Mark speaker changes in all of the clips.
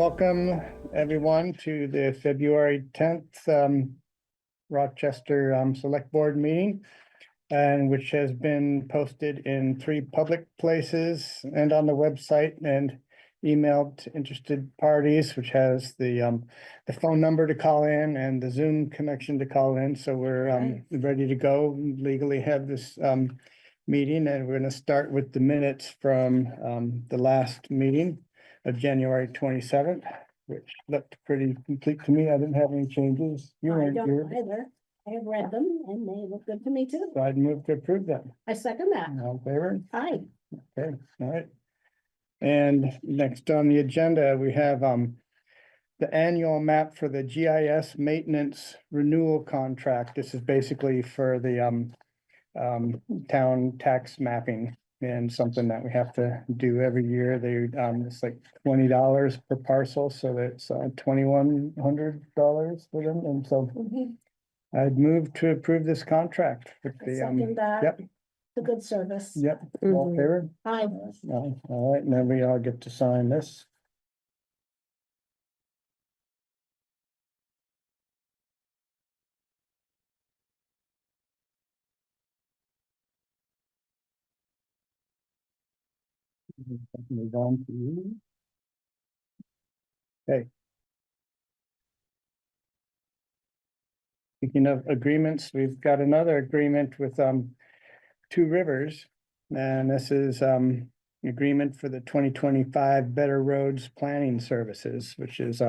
Speaker 1: welcome everyone to the February 10th Rochester Select Board meeting, and which has been posted in 3 public places and on the website and emailed to interested parties, which has the phone number to call in and the Zoom connection to call in. So we're ready to go, legally have this meeting, and we're going to start with the minutes from the last meeting of January 27th, which looked pretty complete to me. I didn't have any changes. You
Speaker 2: I
Speaker 1: weren't
Speaker 2: don't
Speaker 1: here.
Speaker 2: either. I have read them and they look good to me too.
Speaker 1: So I'd move to approve them.
Speaker 2: I second that.
Speaker 1: All in favor?
Speaker 2: Aye.
Speaker 1: Okay, all right. And next on the agenda, we have the annual map for the GIS maintenance renewal contract. This is basically for the town tax mapping, and something that we have to do every year. They it's like $20 per parcel, so that's $2,100 for them. And so I'd move to approve this contract with
Speaker 2: I
Speaker 1: the
Speaker 2: second that.
Speaker 1: yep.
Speaker 2: The good service.
Speaker 1: Yep, all in favor?
Speaker 2: Aye.
Speaker 1: All right, and then we all get to sign this. Move on to you. Okay. Speaking of agreements, we've got another agreement with Two Rivers. And this is agreement for the 2025 Better Roads Planning Services, which is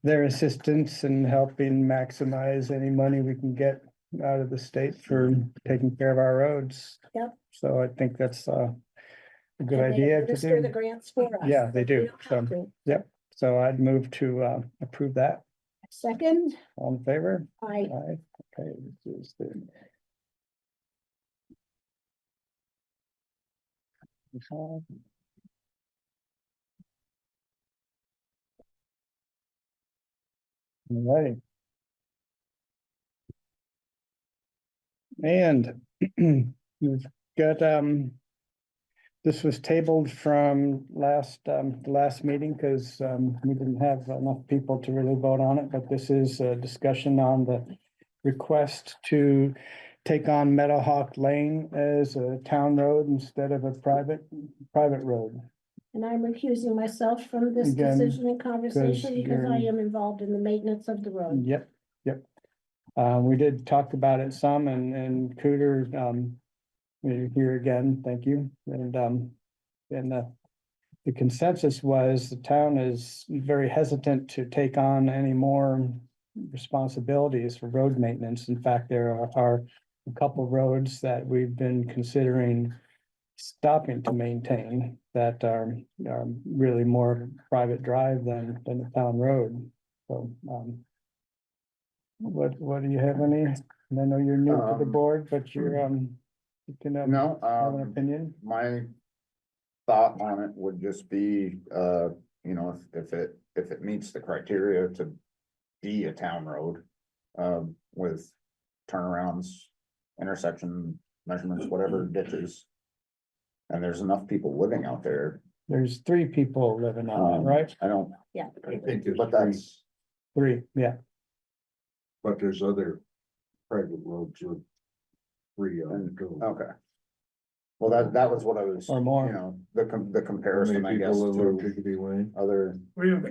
Speaker 1: their assistance in helping maximize any money we can get out of the state for taking care of our roads.
Speaker 2: Yep.
Speaker 1: So I think that's a good
Speaker 2: And they
Speaker 1: idea to
Speaker 2: administer the
Speaker 1: do.
Speaker 2: grants for us.
Speaker 1: Yeah, they
Speaker 2: We
Speaker 1: do.
Speaker 2: don't have to.
Speaker 1: Yep. So I'd move to approve that.
Speaker 2: Second,
Speaker 1: All in favor?
Speaker 2: aye.
Speaker 1: Aye. Okay, this is the. All right. And we've got this was tabled from the last meeting because we didn't have enough people to really vote on it, but this is a discussion on the request to take on Meadowhawk Lane as a town road instead of a private road.
Speaker 2: And I'm recusing myself from this
Speaker 1: Again,
Speaker 2: decision and conversation because I
Speaker 1: you're-
Speaker 2: am involved in the maintenance of the road.
Speaker 1: Yep. We did talk about it some, and Cooter, you're here again, thank you. And the consensus was the town is very hesitant to take on any more responsibilities for road maintenance. In fact, there are a couple roads that we've been considering stopping to maintain that are really more private drive than a town road. So what do you have any? And I know you're new to the board, but you're you can have an opinion.
Speaker 3: My thought on it would just be, you know, if it meets the criteria to be a town road, with turnarounds, intersection measurements, whatever ditches. And there's enough people living out there.
Speaker 1: There's 3 people living on it, right?
Speaker 3: I don't,
Speaker 2: Yeah.
Speaker 4: I think there's
Speaker 3: but that's,
Speaker 1: 3, yeah.
Speaker 4: but there's other private roads with 3 on it too.
Speaker 3: okay. Well, that was what I was,
Speaker 1: Or
Speaker 3: you
Speaker 1: more.
Speaker 3: know, the
Speaker 4: How
Speaker 3: comparison,
Speaker 4: many
Speaker 3: I guess,
Speaker 4: people live on
Speaker 3: to
Speaker 4: Chickadee Lane?
Speaker 3: other,
Speaker 5: We have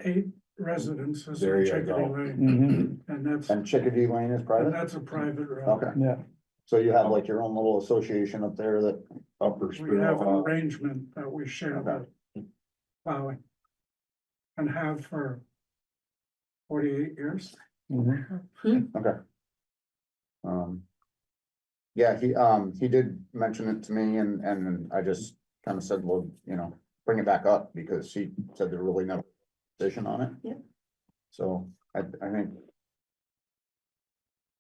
Speaker 5: eight residences
Speaker 4: There
Speaker 5: in
Speaker 4: you
Speaker 5: Chickadee
Speaker 4: go.
Speaker 5: Lane,
Speaker 1: Mhm.
Speaker 5: and
Speaker 3: and Chickadee Lane is private?
Speaker 5: that's a private road.
Speaker 3: Okay,
Speaker 1: Yeah,
Speaker 3: so you have like your own little association up there that,
Speaker 4: Upper
Speaker 5: We have an
Speaker 4: Sparrow.
Speaker 5: arrangement that we share the plowing. And have for 48 years.
Speaker 1: mhm.
Speaker 3: okay. Yeah, he did mention it to me and I just kind of said, well, you know, bring it back up because he said there really no decision on it.
Speaker 2: Yep.
Speaker 3: So I think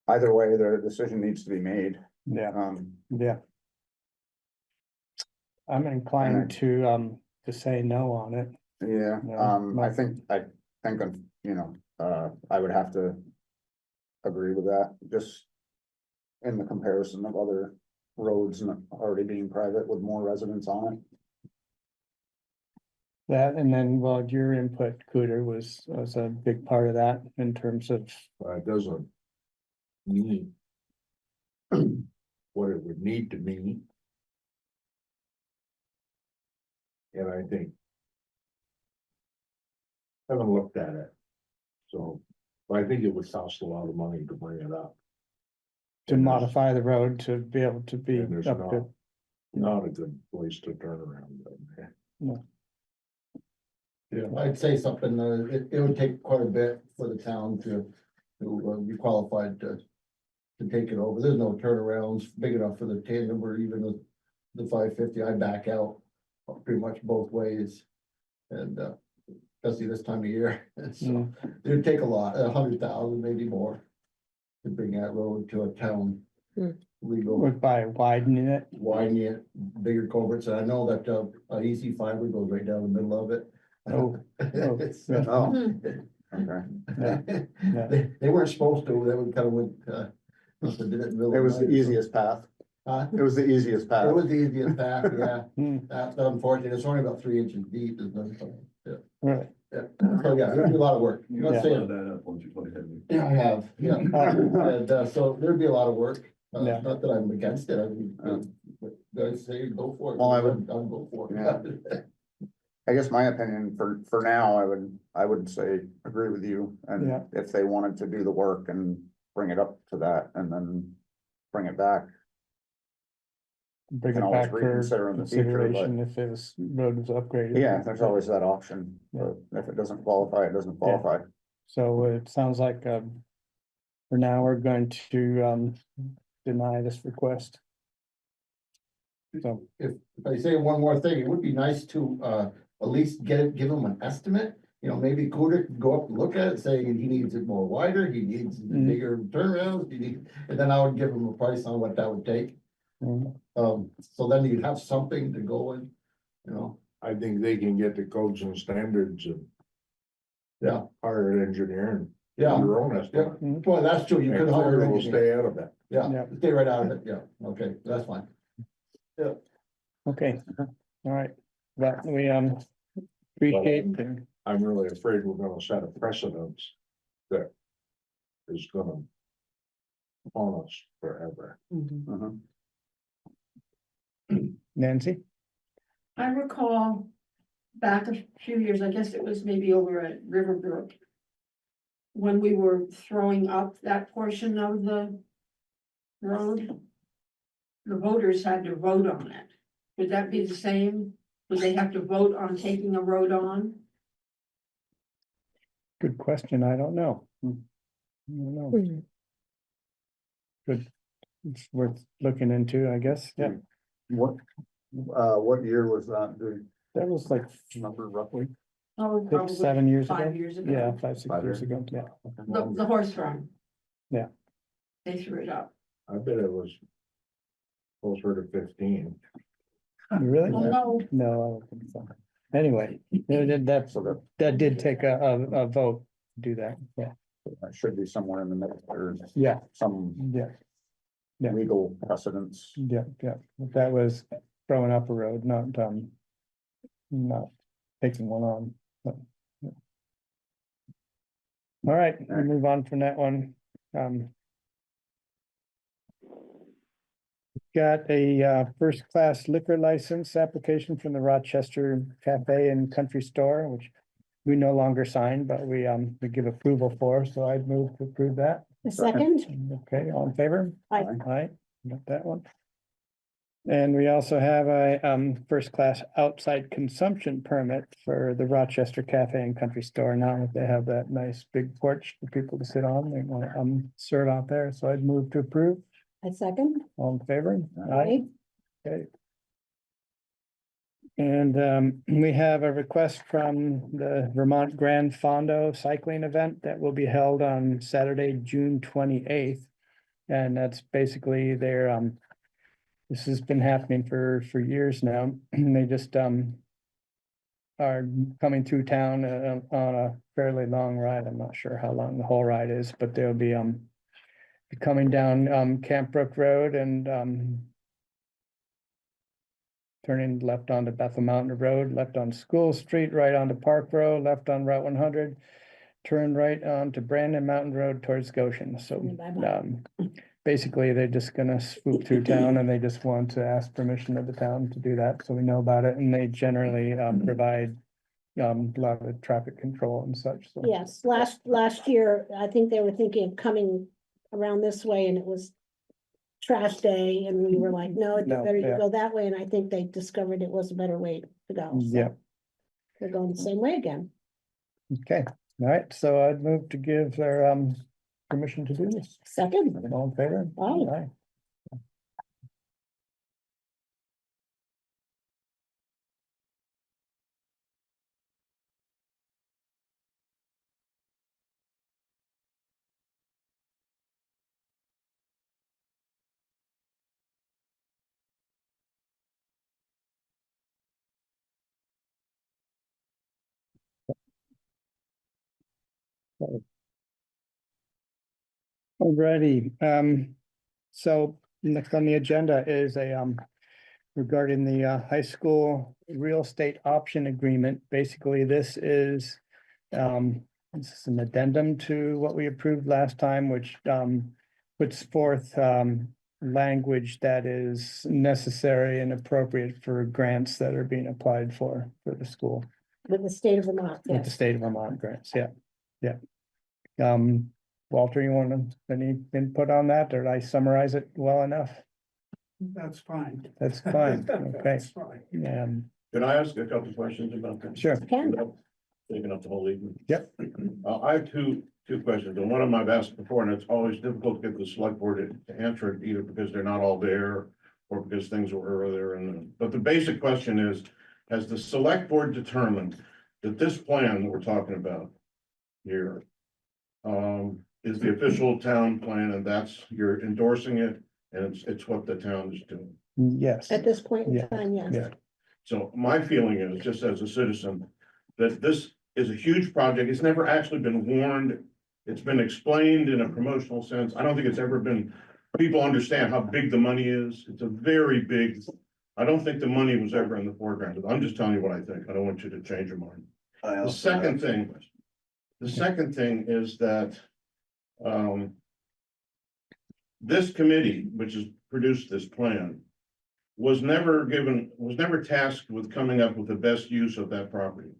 Speaker 3: either way, the decision needs to be made.
Speaker 1: Yeah, yeah. I'm inclined to say no on it.
Speaker 3: Yeah,
Speaker 1: Yeah.
Speaker 3: I think, you know, I would have to agree with that, just in the comparison of other roads already being private with more residents on it.
Speaker 1: That, and then, well, your input, Cooter, was a big part of that in terms of,
Speaker 4: It doesn't mean what it would need to mean. And I think haven't looked at it. So, but I think it would cost a lot of money to bring it up.
Speaker 1: to
Speaker 4: And there's-
Speaker 1: modify the road to be able to be
Speaker 4: And there's
Speaker 1: up
Speaker 4: not,
Speaker 1: to.
Speaker 4: not a good place to turn around.
Speaker 6: Yeah, I'd say something, it would take quite a bit for the town to be qualified to take it over. There's no turnarounds big enough for the tandem or even the 550. I back out pretty much both ways. And, especially this time of year, so it'd take a lot, 100,000, maybe more, to bring that road to a town. Legal,
Speaker 1: By widening it,
Speaker 6: widening it, bigger culverts, and I know that, easy fiber goes right down the middle of it.
Speaker 1: Oh,
Speaker 6: It's-
Speaker 1: yeah.
Speaker 3: Oh,
Speaker 2: Hmm.
Speaker 3: okay.
Speaker 1: yeah.
Speaker 6: They weren't supposed to, they would kind of went, must have did it in the middle
Speaker 3: It
Speaker 6: of
Speaker 3: was
Speaker 6: the
Speaker 3: the
Speaker 6: night,
Speaker 3: easiest path.
Speaker 6: so.
Speaker 3: It was the easiest path.
Speaker 6: It was the easiest path, yeah,
Speaker 1: Hmm,
Speaker 6: that's unfortunate, it's only about 3 inches deep, there's nothing,
Speaker 1: really,
Speaker 6: yeah, so yeah, it'd be a lot of work. I'm not
Speaker 1: Yeah.
Speaker 6: saying,
Speaker 4: that up once you put it in.
Speaker 6: yeah, I have, yeah, and, so there'd be a lot of work,
Speaker 1: Yeah.
Speaker 6: not that I'm against it, I mean, guys say go for it.
Speaker 3: Well, I would-
Speaker 6: I'll go for
Speaker 3: Yeah.
Speaker 6: it.
Speaker 3: I guess my opinion for now, I would say agree with you,
Speaker 1: Yeah.
Speaker 3: and if they wanted to do the work and bring it up to that and then bring it back.
Speaker 1: bring
Speaker 3: Can
Speaker 1: it
Speaker 3: always
Speaker 1: back for
Speaker 3: reconsider in the future, but-
Speaker 1: consideration if it was, road was upgraded.
Speaker 3: Yeah, there's always that option, but if it doesn't qualify, it doesn't qualify.
Speaker 1: So it sounds like, for now, we're going to, deny this request. So,
Speaker 6: If I say one more thing, it would be nice to, at least give them an estimate. You know, maybe Cooter could go up and look at it, say he needs it more wider, he needs
Speaker 1: Mhm.
Speaker 6: bigger turnarounds, and then I would give him a price on what that would take. So then you'd have something to go in, you know,
Speaker 4: I think they can get the codes and standards and
Speaker 6: yeah,
Speaker 4: hire an engineer and do
Speaker 6: yeah.
Speaker 4: your own estimate.
Speaker 6: Well, that's true, you
Speaker 4: And
Speaker 6: could hire
Speaker 4: Clear
Speaker 6: an
Speaker 4: will
Speaker 6: engineer,
Speaker 4: stay out of it.
Speaker 6: yeah,
Speaker 1: Yeah.
Speaker 6: stay right out of it, yeah, okay, that's fine.
Speaker 1: okay, all right, but we, appreciate, the-
Speaker 4: I'm really afraid we're gonna set a precedence that is gonna haunt us forever.
Speaker 3: Mhm.
Speaker 1: Nancy,
Speaker 7: I recall back a few years, I guess it was maybe over at Riverbrook. When we were throwing up that portion of the road. The voters had to vote on it. Would that be the same? Would they have to vote on taking a road on?
Speaker 1: good question, I don't know. I don't know. Good, it's worth looking into, I guess, yeah,
Speaker 3: What year was that,
Speaker 1: that was like
Speaker 3: number roughly?
Speaker 7: Oh,
Speaker 1: six,
Speaker 7: probably
Speaker 1: 7 years ago.
Speaker 7: 5 years ago.
Speaker 1: Yeah, 5, 6
Speaker 3: 5
Speaker 1: years
Speaker 3: years.
Speaker 1: ago, yeah.
Speaker 7: The horse run.
Speaker 1: Yeah.
Speaker 7: They threw it up.
Speaker 4: I bet it was closer to 15.
Speaker 1: Really?
Speaker 7: Well, no,
Speaker 1: No, I don't think so. Anyway, that did take a vote to do that, yeah,
Speaker 3: That should be somewhere in the middle, or
Speaker 1: yeah,
Speaker 3: some
Speaker 1: yeah, Yeah.
Speaker 3: legal precedence.
Speaker 1: yeah, that was throwing up a road, not taking one on. but, yeah. All right, we move on from that one. Got a first-class liquor license application from the Rochester Cafe and Country Store, which we no longer signed, but we give approval for, so I'd move to approve that.
Speaker 2: A second,
Speaker 1: Okay, all in favor?
Speaker 2: Aye.
Speaker 1: Aye, got that one. And we also have a first-class outside consumption permit for the Rochester Cafe and Country Store. Now that they have that nice big porch for people to sit on, they want to serve out there, so I'd move to approve.
Speaker 2: a second,
Speaker 1: All in favor?
Speaker 2: Aye.
Speaker 1: Okay. And we have a request from the Vermont Grand Fondo cycling event that will be held on Saturday, June 28th. And that's basically their, this has been happening for years now. They just are coming through town on a fairly long ride. I'm not sure how long the whole ride is, but they'll be coming down Camp Brook Road and turning left onto Bethel Mountain Road, left on School Street, right onto Park Road, left on Route 100. Turn right onto Brandon Mountain Road towards Goshen, so,
Speaker 2: Bye-bye.
Speaker 1: basically, they're just gonna swoop through town and they just want to ask permission of the town to do that, so we know about it, and they generally, provide a lot of traffic control and such, so.
Speaker 2: Yes, last year, I think they were thinking of coming around this way and it was trash day and we were like, no, it's
Speaker 1: No,
Speaker 2: better to
Speaker 1: yeah.
Speaker 2: go that way. And I think they discovered it was a better way to go. so
Speaker 1: Yeah,
Speaker 2: They're going the same way again.
Speaker 1: okay, all right, so I'd move to give their, permission to do this.
Speaker 2: Second,
Speaker 1: All in favor?
Speaker 2: Aye.
Speaker 1: Alrighty, so next on the agenda is regarding the high school real estate option agreement. Basically, this is an addendum to what we approved last time, which puts forth language that is necessary and appropriate for grants that are being applied for the school.
Speaker 2: with the state of Vermont,
Speaker 1: With the
Speaker 2: yes.
Speaker 1: state of Vermont grants, yeah, yeah. Walter, you want any input on that, or did I summarize it well enough?
Speaker 5: That's fine.
Speaker 1: That's fine, okay,
Speaker 5: That's fine.
Speaker 4: Can I ask a couple questions about that?
Speaker 1: sure,
Speaker 2: Can,
Speaker 4: Taking up the whole evening.
Speaker 1: Yep.
Speaker 4: I have two questions, and one of them I've asked before, and it's always difficult to get the select board to answer it, either because they're not all there or because things were earlier, but the basic question is, has the select board determined that this plan that we're talking about here is the official town plan, and that's, you're endorsing it, and it's what the town is doing?
Speaker 1: yes,
Speaker 2: at this point in
Speaker 1: Yeah,
Speaker 2: time, yes.
Speaker 1: yeah.
Speaker 4: So my feeling is, just as a citizen, that this is a huge project. It's never actually been warned. It's been explained in a promotional sense. I don't think it's ever been, people understand how big the money is. It's a very big, I don't think the money was ever in the foreground. I'm just telling you what I think. I don't want you to change your mind. The second thing is that this committee, which has produced this plan, was never tasked with coming up with the best use of that property.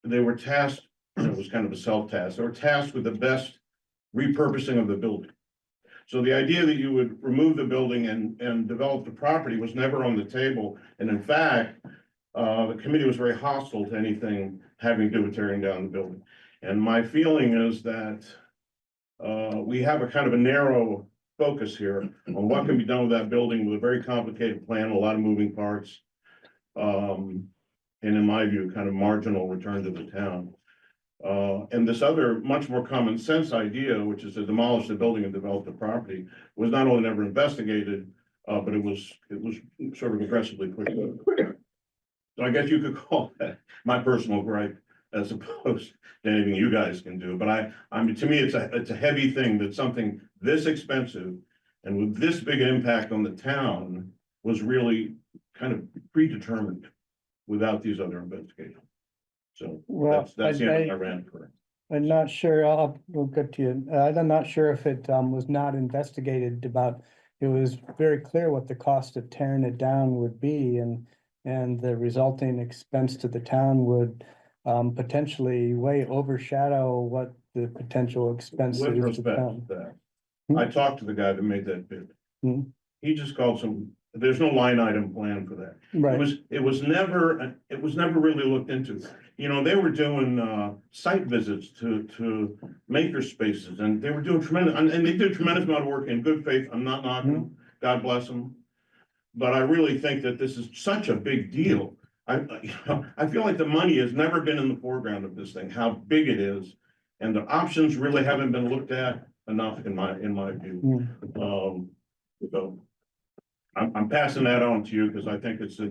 Speaker 4: They were tasked, and it was kind of a self-task, they were tasked with the best repurposing of the building. So the idea that you would remove the building and develop the property was never on the table, and in fact, the committee was very hostile to anything having to do with tearing down the building. And my feeling is that we have a kind of a narrow focus here on what can be done with that building with a very complicated plan, a lot of moving parts. And in my view, kind of marginal return to the town. And this other much more common sense idea, which is to demolish the building and develop the property, was not only never investigated, but it was sort of aggressively pushed. So I guess you could call that my personal gripe, as opposed to anything you guys can do. But I mean, to me, it's a heavy thing that something this expensive and with this big an impact on the town was really kind of predetermined without these other investigations. So
Speaker 1: Well,
Speaker 4: that's the end of my rant for.
Speaker 1: I'm not sure, we'll get to you, I'm not sure if it, was not investigated about, it was very clear what the cost of tearing it down would be, and the resulting expense to the town would, potentially way overshadow what the potential expense
Speaker 4: With
Speaker 1: is to the
Speaker 4: respect
Speaker 1: town.
Speaker 4: to that, I talked to the guy that made that bid.
Speaker 1: Hmm.
Speaker 4: He just called there's no line item plan for that.
Speaker 1: Right,
Speaker 4: It was never really looked into. You know, they were doing site visits to maker spaces, and they were doing tremendous, and they did a tremendous amount of work in good faith. I'm not knocking them, God bless them. But I really think that this is such a big deal. I feel like the money has never been in the foreground of this thing, how big it is. And the options really haven't been looked at enough in my view. So I'm passing that on to you because I think it's a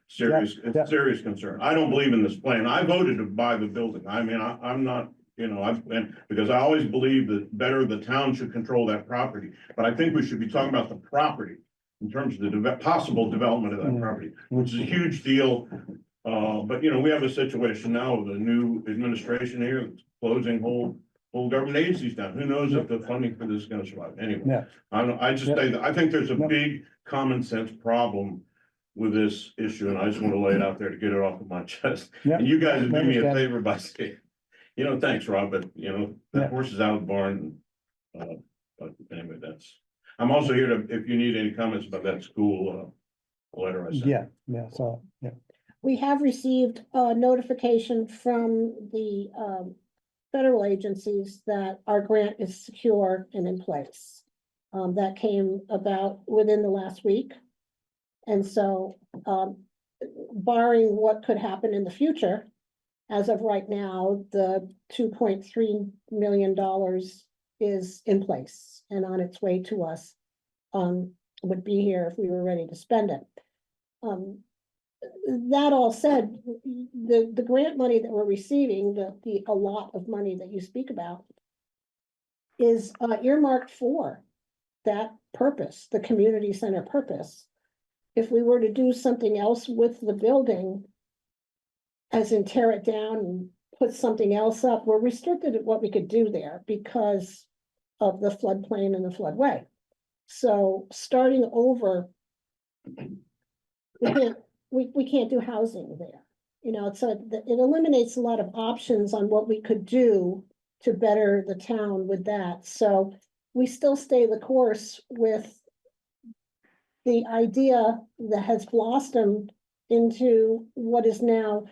Speaker 4: serious concern. I don't believe in this plan. I voted to buy the building. I mean, I'm not, you know, because I always believe that better the town should control that property. But I think we should be talking about the property in terms of the possible development of that
Speaker 1: Mm.
Speaker 4: property, which is a huge deal. But you know, we have a situation now with a new administration here, that's closing whole government agencies down. Who knows if the funding for this is gonna survive anyway?
Speaker 1: Yeah.
Speaker 4: I don't, I just
Speaker 1: Yep.
Speaker 4: say that, I think there's a
Speaker 1: Yep.
Speaker 4: big common sense problem with this issue, and I just wanna lay it out there to get it off of my chest.
Speaker 1: Yeah.
Speaker 4: And you guys would do me a
Speaker 1: Understand.
Speaker 4: favor by saying, you know, thanks, Rob, but you know, the
Speaker 1: Yeah.
Speaker 4: horse is out of the barn. But anyway, I'm also here to, if you need any comments about that school, letter I sent.
Speaker 1: Yeah, so, yeah.
Speaker 2: We have received a notification from the federal agencies that our grant is secure and in place. That came about within the last week. And so, barring what could happen in the future, as of right now, the $2.3 million is in place and on its way to us. Would be here if we were ready to spend it. That all said, the grant money that we're receiving, a lot of money that you speak about is earmarked for that purpose, the community center purpose. If we were to do something else with the building, as in tear it down and put something else up, we're restricted at what we could do there because of the floodplain and the floodway. So starting over, we can't do housing there. You know, so it eliminates a lot of options on what we could do to better the town with that. So we still stay the course with the idea that has blossomed into what is now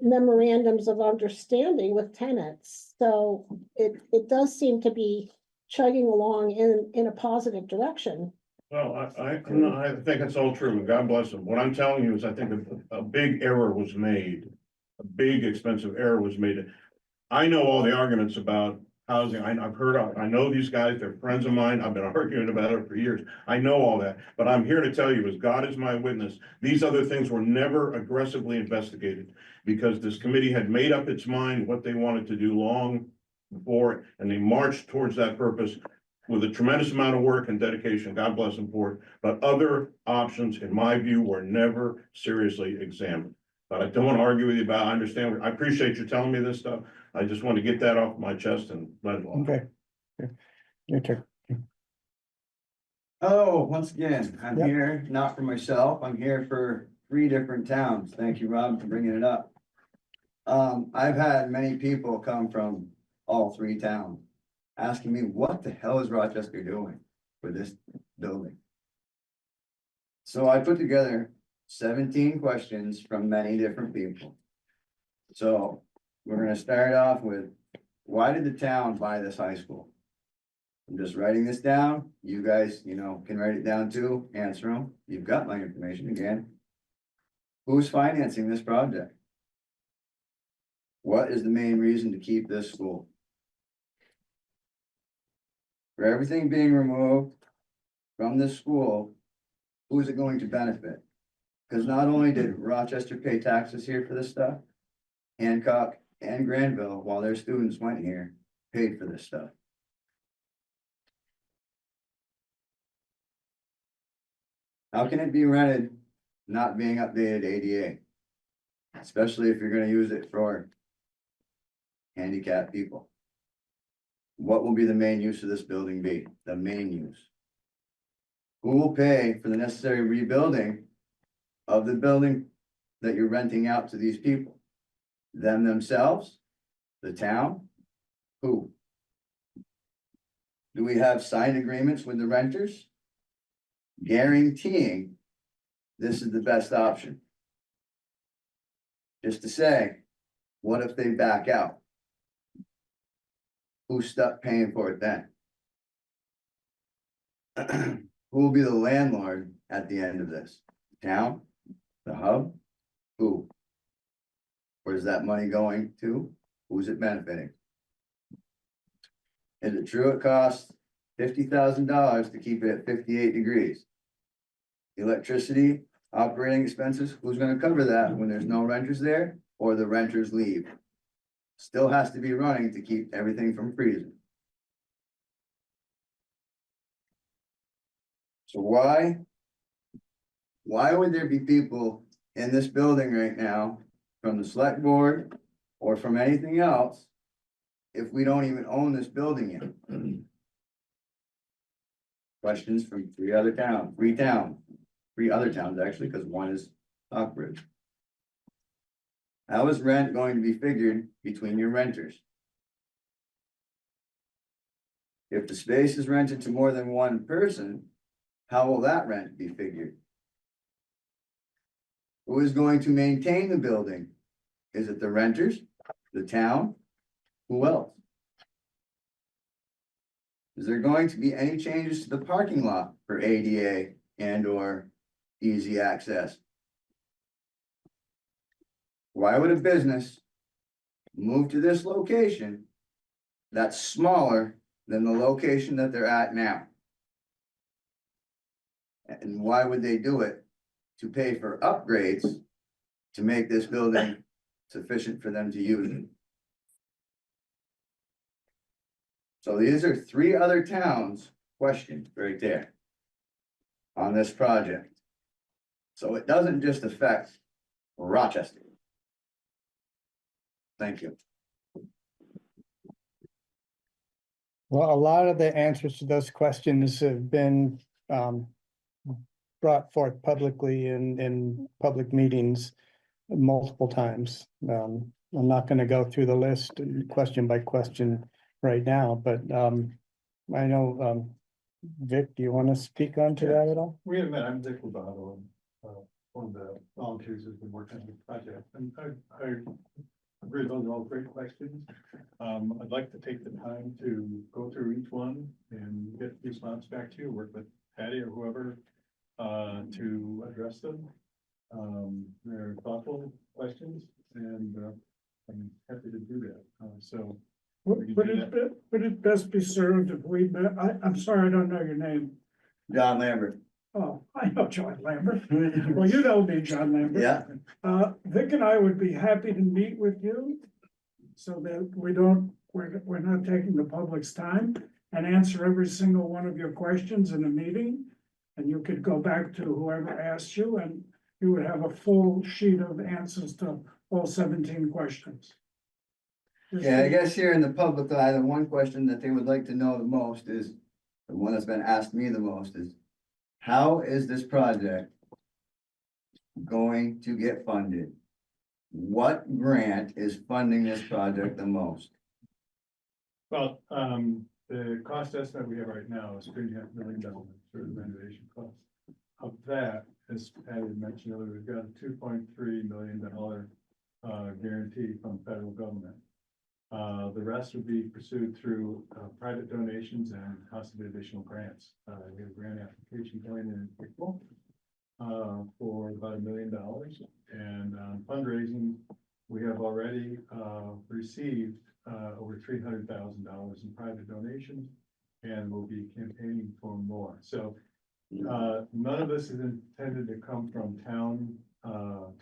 Speaker 2: memorandums of understanding with tenants. So it does seem to be chugging along in a positive direction.
Speaker 4: Well, I think it's all true, and God bless them. What I'm telling you is I think a big error was made. A big expensive error was made. I know all the arguments about housing. I've heard, I know these guys, they're friends of mine. I've been arguing about it for years. I know all that, but I'm here to tell you, as God is my witness, these other things were never aggressively investigated because this committee had made up its mind what they wanted to do long before, and they marched towards that purpose with a tremendous amount of work and dedication. God bless them for it. But other options, in my view, were never seriously examined. But I don't want to argue with you about, I understand, I appreciate you telling me this stuff. I just want to get that off my chest and let it off.
Speaker 1: Okay. Your turn.
Speaker 8: Oh, once again, I'm
Speaker 1: Yep.
Speaker 8: here, not for myself, I'm here for 3 different towns. Thank you, Rob, for bringing it up. I've had many people come from all 3 towns asking me, what the hell is Rochester doing with this building? So I put together 17 questions from many different people. So we're gonna start off with, why did the town buy this high school? I'm just writing this down. You guys, can write it down too, answer them. You've got my information again. Who's financing this project? What is the main reason to keep this school? For everything being removed from this school, who is it going to benefit? Because not only did Rochester pay taxes here for this stuff, Hancock and Granville, while their students went here, paid for this stuff. How can it be rented, not being updated ADA? Especially if you're gonna use it for handicapped people. What will be the main use of this building be? The main use. Who will pay for the necessary rebuilding of the building that you're renting out to these people? Them themselves? The town? Who? Do we have signed agreements with the renters? Guaranteeing this is the best option. Just to say, what if they back out? Who's stuck paying for it then? Who will be the landlord at the end of this? Town? The hub? Who? Where's that money going to? Who's it benefiting? Is it true it costs $50,000 to keep it at 58 degrees? Electricity, operating expenses, who's gonna cover that when there's no renters there or the renters leave? Still has to be running to keep everything from freezing. So why Why would there be people in this building right now from the select board or from anything else if we don't even own this building yet? Questions from three other towns, three other towns actually, because one is Stockbridge. How is rent going to be figured between your renters? If the space is rented to more than one person, how will that rent be figured? Who is going to maintain the building? Is it the renters, the town? Who else? Is there going to be any changes to the parking lot for ADA and or easy access? Why would a business move to this location that's smaller than the location that they're at now? And why would they do it? To pay for upgrades to make this building sufficient for them to use it. So these are three other towns questioned right there on this project. So it doesn't just affect Rochester. Thank you.
Speaker 1: Well, a lot of the answers to those questions have been brought forth publicly in public meetings multiple times. I'm not gonna go through the list question by question right now, but I know, Vic, do you want to speak on to that at all?
Speaker 9: We have met, I'm Dick Lovato, one of the volunteers who's been working on the project, and I agree, those are all great questions. I'd like to take the time to go through each one and get response back to you, work with Patty or whoever, to address them. They're thoughtful questions, and I'm happy to do that, so.
Speaker 5: Would it best be served if we met, I'm sorry, I don't know your name.
Speaker 8: John Lambert.
Speaker 5: Oh, I know John Lambert. Well, you know me, John Lambert.
Speaker 8: Yeah.
Speaker 5: Vic and I would be happy to meet with you so that we're not taking the public's time and answer every single one of your questions in a meeting. And you could go back to whoever asked you and you would have a full sheet of answers to all 17 questions.
Speaker 8: Yeah, I guess here in the public eye, the one question that they would like to know the most is, the one that's been asked me the most is, how is this project going to get funded? What grant is funding this project the most?
Speaker 9: Well, the cost estimate we have right now is $3.5 million for the renovation cost. Of that, as Patty mentioned earlier, we've got a $2.3 million guarantee from the federal government. The rest would be pursued through private donations and possibly additional grants. We have a grant application going in April for about $1 million, and fundraising, we have already received over $300,000 in private donations, and we'll be campaigning for more. So none of this is intended to come from town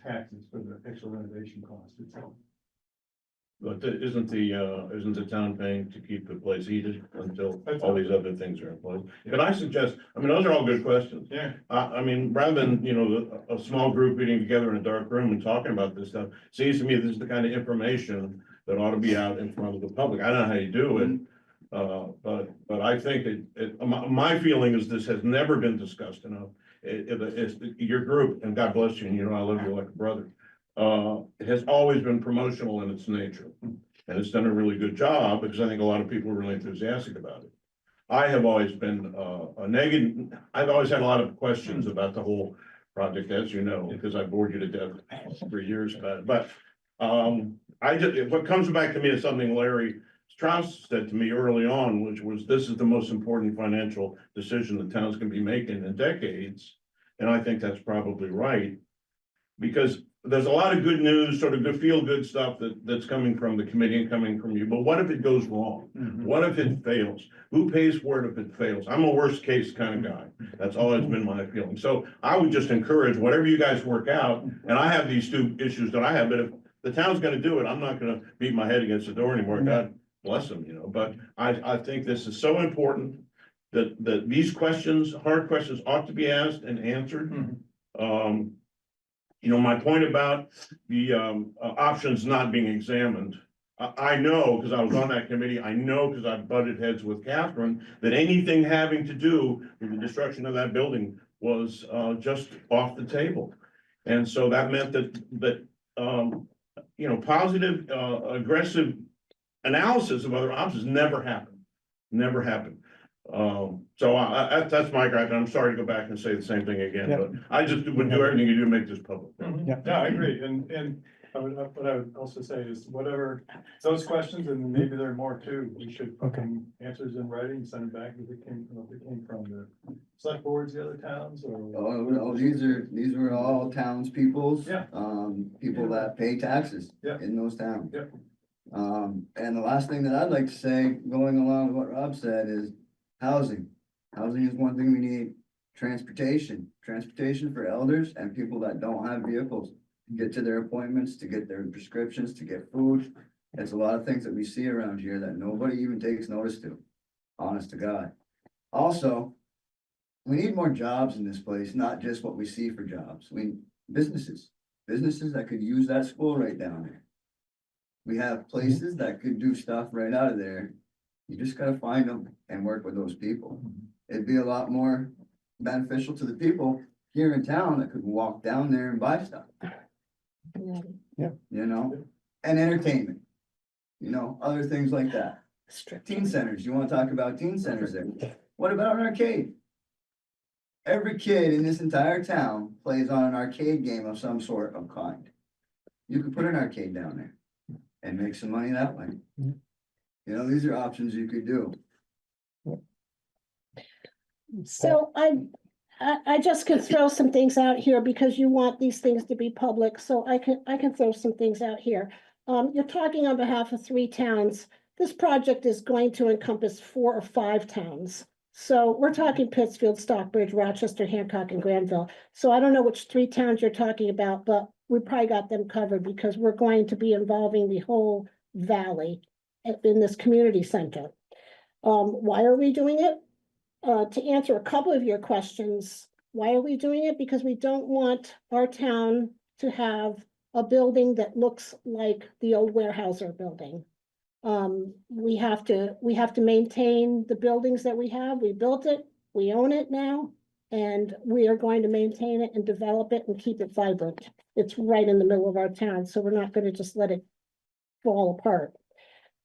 Speaker 9: taxes for the actual renovation cost itself.
Speaker 4: But isn't the town paying to keep the place heated until all these other things are in place? Could I suggest, I mean, those are all good questions.
Speaker 9: Yeah.
Speaker 4: I mean, rather than, a small group getting together in a dark room and talking about this stuff, seems to me this is the kind of information that ought to be out in front of the public. I don't know how you do it. But I think my feeling is this has never been discussed enough. It's your group, and God bless you, I love you like a brother. Has always been promotional in its nature, and it's done a really good job because I think a lot of people are really enthusiastic about it. I have always been a negative. I've always had a lot of questions about the whole project, as you know, because I bored you to death for years about it. But what comes back to me is something Larry Strauss said to me early on, which was, this is the most important financial decision the town's gonna be making in decades. And I think that's probably right, because there's a lot of good news, sort of good feel-good stuff that's coming from the committee and coming from you, but what if it goes wrong? What if it fails? Who pays for it if it fails? I'm a worst case kind of guy. That's always been my feeling. So I would just encourage whatever you guys work out, and I have these two issues that I have, but if the town's gonna do it, I'm not gonna beat my head against the door anymore. God bless them, but I think this is so important that these questions, hard questions, ought to be asked and answered. You know, my point about the options not being examined. I know, because I was on that committee, I know, because I've butted heads with Catherine, that anything having to do with the destruction of that building was just off the table. And so that meant that you know, positive, aggressive analysis of other options never happened. Never happened. So that's my gripe, and I'm sorry to go back and say the same thing again,
Speaker 1: Yeah.
Speaker 4: but I just would do everything you do to make this public.
Speaker 1: Yeah.
Speaker 9: No, I agree, and what I would also say is whatever, those questions, and maybe there are more too, we should put
Speaker 1: Okay.
Speaker 9: them answers in writing, send it back if it came from the select boards, the other towns, or.
Speaker 8: Oh, no, these were all townspeople's.
Speaker 9: Yeah.
Speaker 8: People that pay taxes.
Speaker 9: Yeah.
Speaker 8: In those towns.
Speaker 9: Yeah.
Speaker 8: And the last thing that I'd like to say, going along with what Rob said, is housing. Housing is one thing we need. Transportation for elders and people that don't have vehicles to get to their appointments, to get their prescriptions, to get food. There's a lot of things that we see around here that nobody even takes notice to, honest to God. Also, we need more jobs in this place, not just what we see for jobs. Businesses that could use that school right down there. We have places that could do stuff right out of there. You just gotta find them and work with those people. It'd be a lot more beneficial to the people here in town that could walk down there and buy stuff,
Speaker 2: Yeah.
Speaker 8: you know? And entertainment, you know, other things like that. Teen centers, you wanna talk about teen centers there? What about an arcade? Every kid in this entire town plays on an arcade game of some sort of kind. You could put an arcade down there and make some money that way.
Speaker 1: Mhm.
Speaker 8: You know, these are options you could do.
Speaker 2: So I just can throw some things out here because you want these things to be public, so I can throw some things out here. You're talking on behalf of 3 towns. This project is going to encompass 4 or 5 towns. So we're talking Pittsfield, Stockbridge, Rochester, Hancock, and Granville. So I don't know which 3 towns you're talking about, but we probably got them covered because we're going to be involving the whole valley in this community center. Why are we doing it? To answer a couple of your questions, why are we doing it? Because we don't want our town to have a building that looks like the old Weyerhaeuser building. We have to maintain the buildings that we have. We built it, we own it now, and we are going to maintain it and develop it and keep it vibrant. It's right in the middle of our town, so we're not gonna just let it fall apart.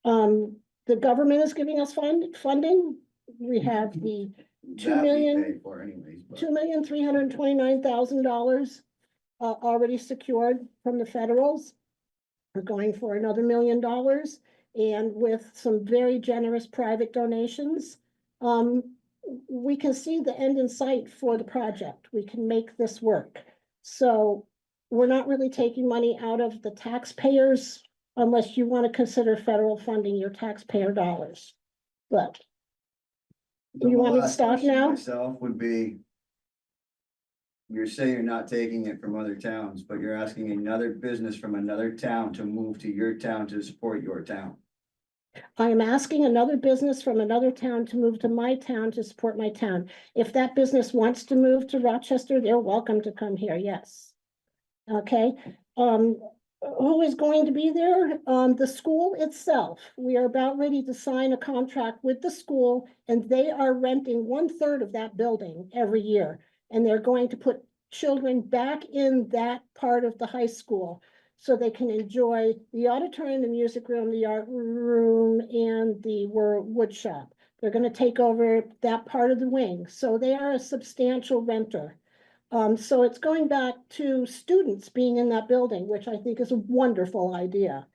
Speaker 2: The government is giving us funding. We have the
Speaker 8: That we
Speaker 2: 2,000,000
Speaker 8: pay for anyways, but-
Speaker 2: $2,329,000 already secured from the federals. We're going for another $1 million, and with some very generous private donations, we can see the end in sight for the project. We can make this work. So we're not really taking money out of the taxpayers unless you want to consider federal funding your taxpayer dollars. But
Speaker 8: So
Speaker 2: you
Speaker 8: my
Speaker 2: want me to
Speaker 8: last
Speaker 2: stop
Speaker 8: question
Speaker 2: now?
Speaker 8: Myself would be. You're saying you're not taking it from other towns, but you're asking another business from another town to move to your town to support your town.
Speaker 2: I am asking another business from another town to move to my town to support my town. If that business wants to move to Rochester, they're welcome to come here, yes. Okay, who is going to be there? The school itself. We are about ready to sign a contract with the school, and they are renting 1/3 of that building every year. And they're going to put children back in that part of the high school so they can enjoy the auditorium, the music room, the art room, and the wood shop. They're gonna take over that part of the wing, so they are a substantial renter. So it's going back to students being in that building, which I think is a wonderful idea.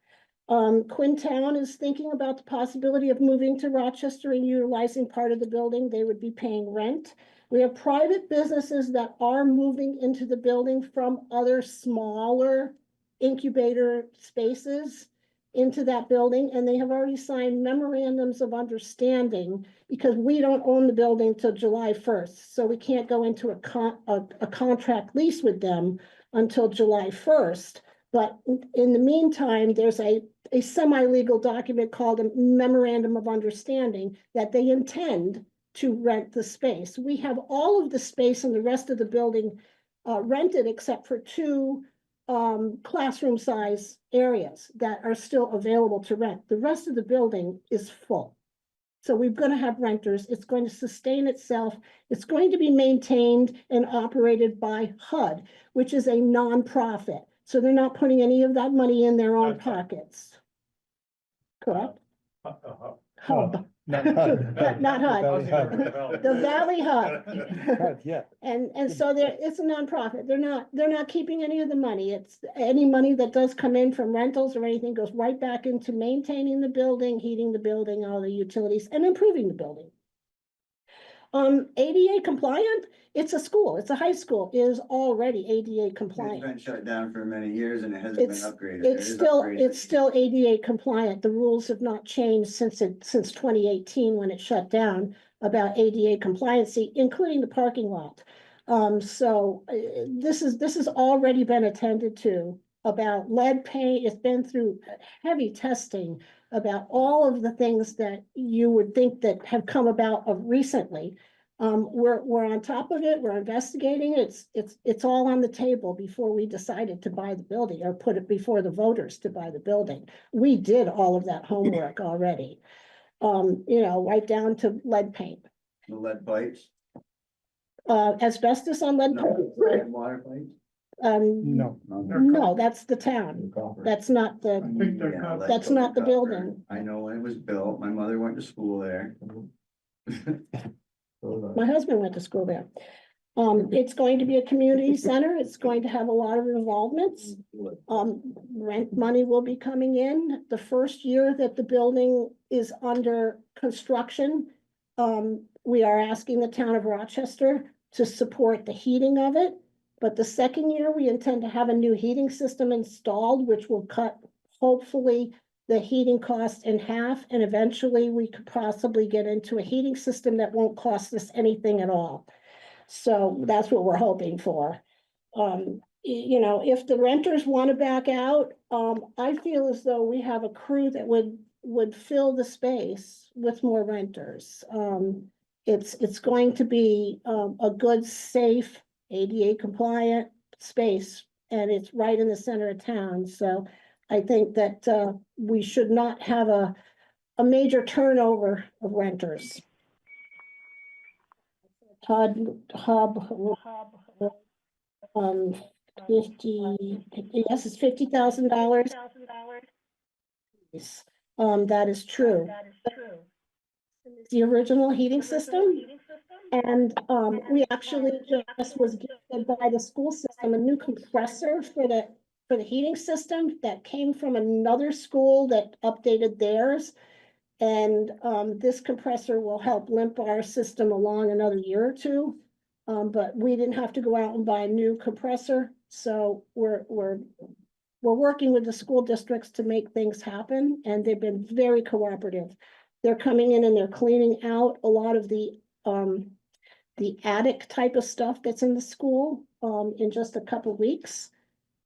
Speaker 2: Quintown is thinking about the possibility of moving to Rochester and utilizing part of the building. They would be paying rent. We have private businesses that are moving into the building from other smaller incubator spaces into that building, and they have already signed memorandums of understanding because we don't own the building till July 1st. So we can't go into a contract lease with them until July 1st. But in the meantime, there's a semi-legal document called a memorandum of understanding that they intend to rent the space. We have all of the space in the rest of the building rented except for two classroom size areas that are still available to rent. The rest of the building is full. So we're gonna have renters. It's going to sustain itself. It's going to be maintained and operated by HUD, which is a nonprofit. So they're not putting any of that money in their own pockets. Correct? HUB.
Speaker 1: Not HUD.
Speaker 2: Not HUD.
Speaker 1: Valley HUD.
Speaker 2: The Valley HUD.
Speaker 1: HUD, yeah.
Speaker 2: And so it's a nonprofit. They're not keeping any of the money. It's any money that does come in from rentals or anything goes right back into maintaining the building, heating the building, all the utilities, and improving the building. ADA compliant, it's a school, it's a high school, it is already ADA
Speaker 8: It's
Speaker 2: compliant.
Speaker 8: been shut down for many years and it hasn't been
Speaker 2: It's,
Speaker 8: upgraded. There
Speaker 2: it's
Speaker 8: is
Speaker 2: still,
Speaker 8: upgrades.
Speaker 2: it's still ADA compliant. The rules have not changed since 2018 when it shut down about ADA compliancy, including the parking lot. This has already been attended to about lead paint. It's been through heavy testing about all of the things that you would think that have come about of recently. We're on top of it. We're investigating it. It's all on the table before we decided to buy the building or put it before the voters to buy the building. We did all of that homework already. Right down to lead paint.
Speaker 8: The lead pipes,
Speaker 2: Asbestos on lead paint.
Speaker 8: no, lead water pipes.
Speaker 1: No.
Speaker 2: No, that's the town. That's not the,
Speaker 9: I think they're
Speaker 8: Yeah, lead
Speaker 2: that's not the
Speaker 8: copper.
Speaker 2: building.
Speaker 8: I know when it was built, my mother went to school there.
Speaker 2: My husband went to school there. It's going to be a community center. It's going to have a lot of involvements. Rent money will be coming in. The first year that the building is under construction, we are asking the town of Rochester to support the heating of it. But the second year, we intend to have a new heating system installed, which will cut, hopefully, the heating cost in half, and eventually we could possibly get into a heating system that won't cost us anything at all. So that's what we're hoping for. If the renters want to back out, I feel as though we have a crew that would fill the space with more renters. It's going to be a good, safe, ADA compliant space, and it's right in the center of town. So I think that we should not have a major turnover of renters. Hub, 50, yes, it's $50,000. That is true. The original heating system. And we actually just was gifted by the school system a new compressor for the heating system that came from another school that updated theirs. And this compressor will help limp our system along another year or two. But we didn't have to go out and buy a new compressor. So we're working with the school districts to make things happen, and they've been very cooperative. They're coming in and they're cleaning out a lot of the attic type of stuff that's in the school in just a couple weeks.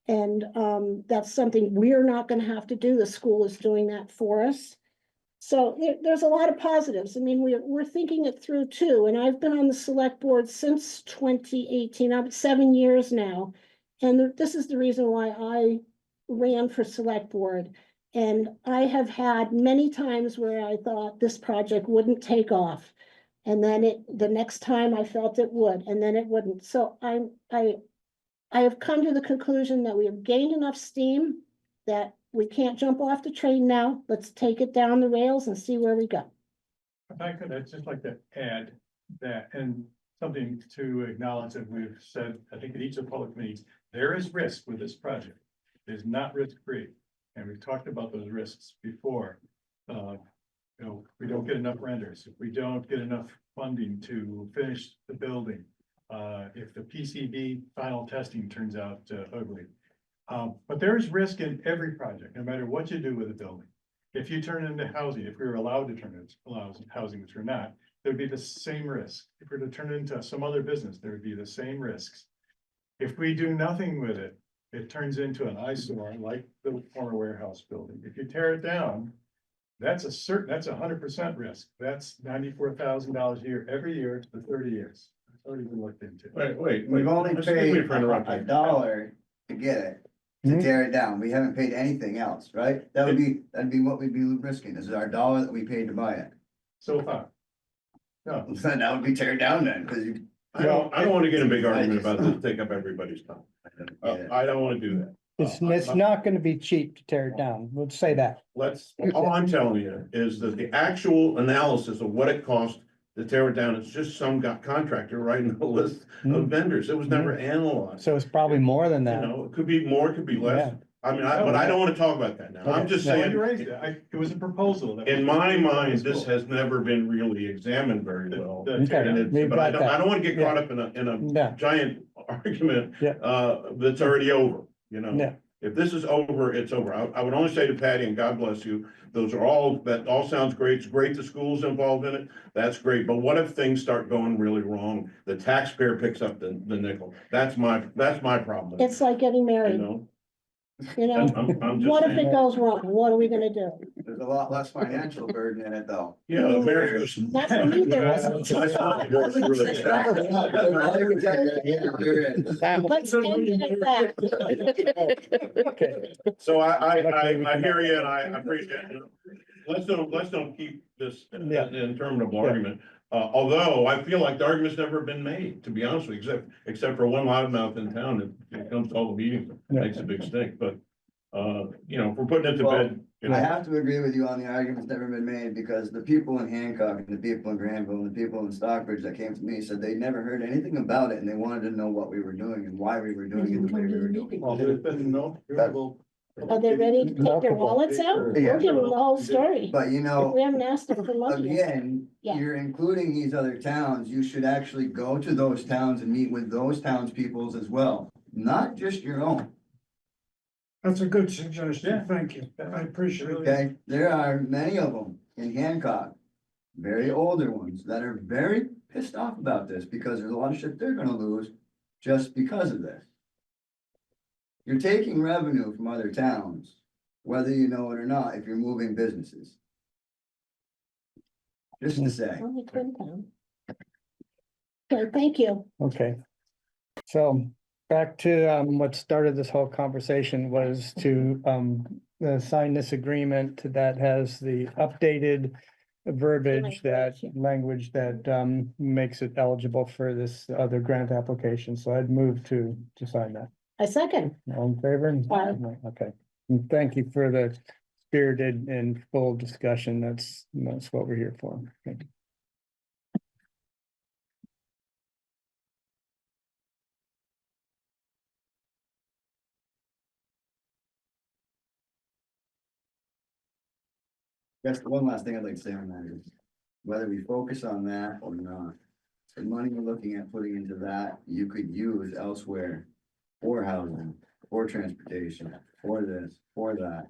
Speaker 2: And that's something we're not gonna have to do. The school is doing that for us. So there's a lot of positives. I mean, we're thinking it through too. And I've been on the select board since 2018. I'm 7 years now. And this is the reason why I ran for select board. And I have had many times where I thought this project wouldn't take off. And then the next time I felt it would, and then it wouldn't. So I have come to the conclusion that we have gained enough steam that we can't jump off the train now. Let's take it down the rails and see where we go.
Speaker 9: If I could, I'd just like to add that, and something to acknowledge that we've said, I think at each of the public meetings, there is risk with this project. It is not risk-free, and we've talked about those risks before. We don't get enough renters, if we don't get enough funding to finish the building, if the PCB final testing turns out ugly. But there's risk in every project, no matter what you do with a building. If you turn it into housing, if we were allowed to turn it into housing, which we're not, there'd be the same risk. If we were to turn it into some other business, there would be the same risks. If we do nothing with it, it turns into an eyesore like the former warehouse building. If you tear it down, that's 100% risk. That's $94,000 a year, every year for 30 years. It's already been looked into.
Speaker 4: Wait.
Speaker 8: We've only
Speaker 4: Excuse
Speaker 8: paid
Speaker 4: me for interrupting.
Speaker 8: $1 to get it, to
Speaker 1: Hmm?
Speaker 8: tear it down. We haven't paid anything else, right? That'd be what we'd be risking. This is our dollar that we paid to buy it.
Speaker 9: So far. No,
Speaker 8: So that would be teared down then, because you.
Speaker 4: I don't wanna get in a big argument about this, take up everybody's time. I don't wanna do that.
Speaker 1: It's not gonna be cheap to tear it down. We'll say that.
Speaker 4: All I'm telling you is that the actual analysis of what it cost to tear it down, it's just some contractor writing a list of vendors. It was never analyzed.
Speaker 1: So it's probably more than
Speaker 4: You
Speaker 1: that.
Speaker 4: know, it could be more, it could be less.
Speaker 1: Yeah.
Speaker 4: I mean, but I don't wanna talk about that now. I'm
Speaker 1: Okay.
Speaker 4: just
Speaker 1: No,
Speaker 9: when
Speaker 4: saying.
Speaker 9: you raised it, it was a proposal. that
Speaker 4: In
Speaker 9: was-
Speaker 4: my mind, this has never been really examined very well.
Speaker 9: The
Speaker 1: Okay.
Speaker 9: tear down.
Speaker 4: And
Speaker 1: We've
Speaker 4: but I
Speaker 1: got
Speaker 4: don't, I
Speaker 1: that.
Speaker 4: don't wanna get
Speaker 1: Yeah.
Speaker 4: caught up in a
Speaker 1: Yeah,
Speaker 4: giant argument,
Speaker 1: Yeah.
Speaker 4: that's already over, you know?
Speaker 1: Yeah.
Speaker 4: If this is over, it's over. I would only say to Patty, and God bless you, that all sounds great. It's great the school's involved in it. That's great. But what if things start going really wrong? The taxpayer picks up the nickel. That's my problem.
Speaker 2: It's like getting
Speaker 4: You
Speaker 2: married,
Speaker 4: know?
Speaker 2: you know?
Speaker 4: I'm just
Speaker 2: What if
Speaker 4: saying.
Speaker 2: it goes wrong? What are we gonna do?
Speaker 8: There's a lot less financial burden in it, though.
Speaker 4: Yeah, Mary goes.
Speaker 2: Not for me, there isn't. Let's end it at that.
Speaker 1: okay.
Speaker 4: So I hear you and I appreciate it. Let's don't keep this an
Speaker 1: Yeah.
Speaker 4: interminable argument. Although I feel like the argument's never been made, to be honest with you, except for one loudmouth in town that comes to all the meetings,
Speaker 1: Yeah.
Speaker 4: makes a big stink, but, you know, if we're putting it to
Speaker 8: Well,
Speaker 4: bed. You
Speaker 8: I
Speaker 4: know,
Speaker 8: have to agree with you on the argument's never been made, because the people in Hancock and the people in Granville and the people in Stockbridge that came to me said they never heard anything about it and they wanted to know what we were doing and why we were doing it the way we were doing it.
Speaker 9: Well, there's been no hearable.
Speaker 2: Are they ready to take their wallets out? We'll give them the whole story.
Speaker 8: But you know,
Speaker 2: We haven't asked them for money yet.
Speaker 8: again,
Speaker 2: Yeah.
Speaker 8: you're including these other towns, you should actually go to those towns and meet with those townspeoples as well, not just your own.
Speaker 5: That's a good suggestion,
Speaker 9: Yeah.
Speaker 5: thank you, I appreciate it.
Speaker 8: Okay, there are many of them in Hancock, very older ones that are very pissed off about this because there's a lot of shit they're gonna lose just because of this. You're taking revenue from other towns, whether you know it or not, if you're moving businesses. Just to say,
Speaker 2: Only Twin Town. Okay, thank you.
Speaker 1: Okay. So back to what started this whole conversation was to sign this agreement that has the updated verbiage, that language that makes it eligible for this other grant application. So I'd move to sign that.
Speaker 2: I second.
Speaker 1: All in favor?
Speaker 2: Aye.
Speaker 1: Okay. And thank you for the spirited and full discussion. That's what we're here for. Thank you.
Speaker 8: that's the one last thing I'd like to say on that is, whether we focus on that or not, the money we're looking at putting into that, you could use elsewhere for housing, for transportation, for this, for that.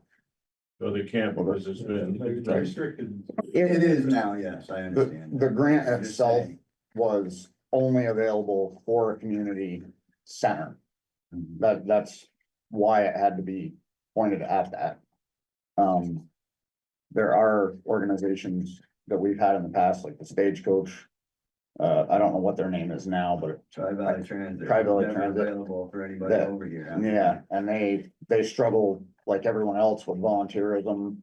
Speaker 4: So they can't because it's been.
Speaker 9: Restricted.
Speaker 8: It is now, yes, I understand.
Speaker 3: The grant
Speaker 8: I'm just
Speaker 3: itself
Speaker 8: saying.
Speaker 3: was only available for a community center. That's why it had to be pointed at that. There are organizations that we've had in the past, like the Stagecoach. I don't know what their name is now, but
Speaker 8: Tri-Valley Transit.
Speaker 3: Tri-Valley
Speaker 8: never
Speaker 3: Transit.
Speaker 8: Available for anybody
Speaker 3: That-
Speaker 8: over here.
Speaker 3: yeah, and they struggle like everyone else with volunteerism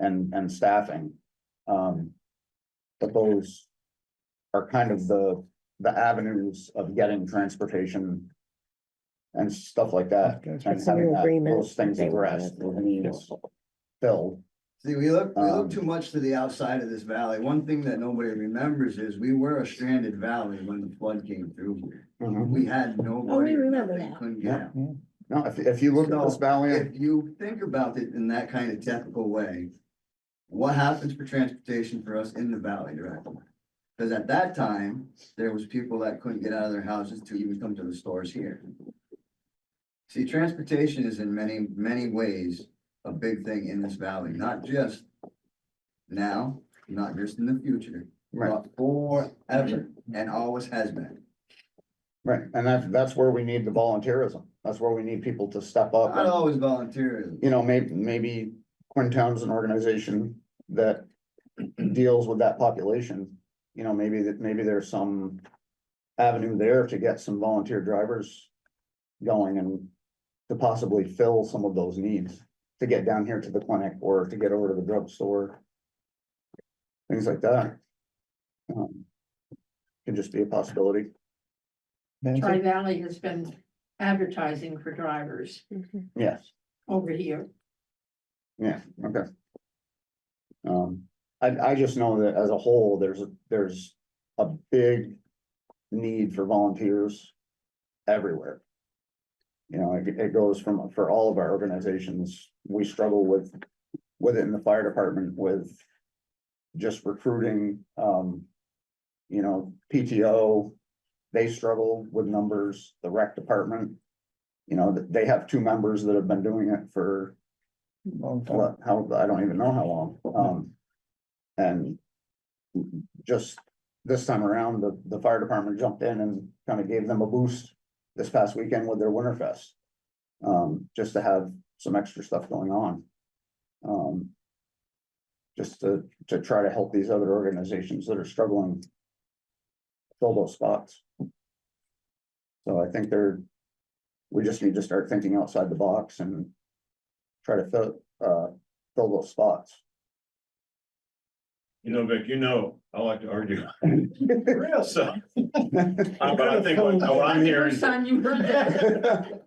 Speaker 3: and staffing. But those are kind of the avenues of getting transportation and stuff like that.
Speaker 1: That's
Speaker 3: And
Speaker 1: what's
Speaker 3: having
Speaker 1: in the agreement.
Speaker 3: those things
Speaker 1: They want
Speaker 3: addressed,
Speaker 1: it.
Speaker 3: those needs filled.
Speaker 8: See, we look
Speaker 3: Um,
Speaker 8: too much to the outside of this valley. One thing that nobody remembers is we were a stranded valley when the flood came through here. We had nobody. or
Speaker 2: remember
Speaker 8: nothing,
Speaker 2: that.
Speaker 8: Couldn't get out.
Speaker 3: No, if you look at this
Speaker 8: So,
Speaker 3: valley,
Speaker 8: If you think about it in that kind of typical way, what happens for transportation for us in the valley directly? Because at that time, there was people that couldn't get out of their houses to even come to the stores here. See, transportation is in many, many ways a big thing in this valley, not just now, not just in the future,
Speaker 3: right,
Speaker 8: but forever and always has been.
Speaker 3: right, and that's where we need the volunteerism. That's where we need people to step up.
Speaker 8: Not
Speaker 3: and,
Speaker 8: always volunteerism.
Speaker 3: you know, maybe Quintown's an organization that deals with that population. You know, maybe there's some avenue there to get some volunteer drivers going and to possibly fill some of those needs, to get down here to the clinic or to get over to the drugstore. Things like that. Could just be a possibility.
Speaker 1: Nancy?
Speaker 7: Tri Valley has been advertising for drivers
Speaker 3: Yes,
Speaker 7: over here.
Speaker 3: yeah, okay. I just know that as a whole, there's a big need for volunteers everywhere. You know, it goes for all of our organizations. We struggle with it in the fire department with just recruiting, you know, PTO. They struggle with numbers, the rec department. You know, they have 2 members that have been doing it for
Speaker 1: Long time.
Speaker 3: what, how, I don't even know how long. And just this time around, the fire department jumped in and kind of gave them a boost this past weekend with their Winterfest. Just to have some extra stuff going on. Just to try to help these other organizations that are struggling fill those spots. So I think we just need to start thinking outside the box and try to fill those spots.
Speaker 4: You know, Vic, I like to argue.
Speaker 5: Real.
Speaker 4: So, but I think what I'm hearing,
Speaker 7: First time you heard that.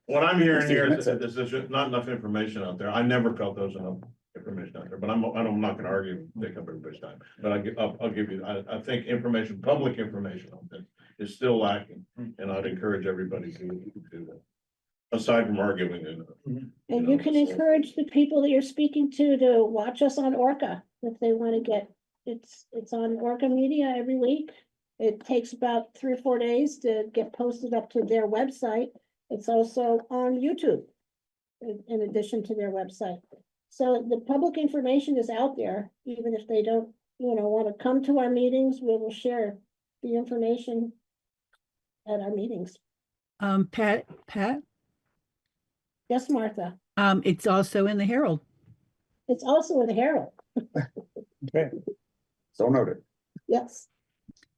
Speaker 4: what I'm hearing here is that there's just not enough information out there. I never felt there was enough information out there, but I'm not gonna argue, take up everybody's time. But I'll give you, I think public information on this is still lacking, and I'd encourage everybody to do that. Aside from arguing
Speaker 2: And you can encourage the people that you're speaking to watch us on Orca if they want to get, it's on Orca Media every week. It takes about 3 or 4 days to get posted up to their website. It's also on YouTube in addition to their website. So the public information is out there, even if they don't, want to come to our meetings, we will share the information at our meetings.
Speaker 10: Pat,
Speaker 2: Yes, Martha.
Speaker 10: it's also in the Herald.
Speaker 2: It's also in the Herald.
Speaker 1: Okay,
Speaker 3: So noted.
Speaker 2: Yes.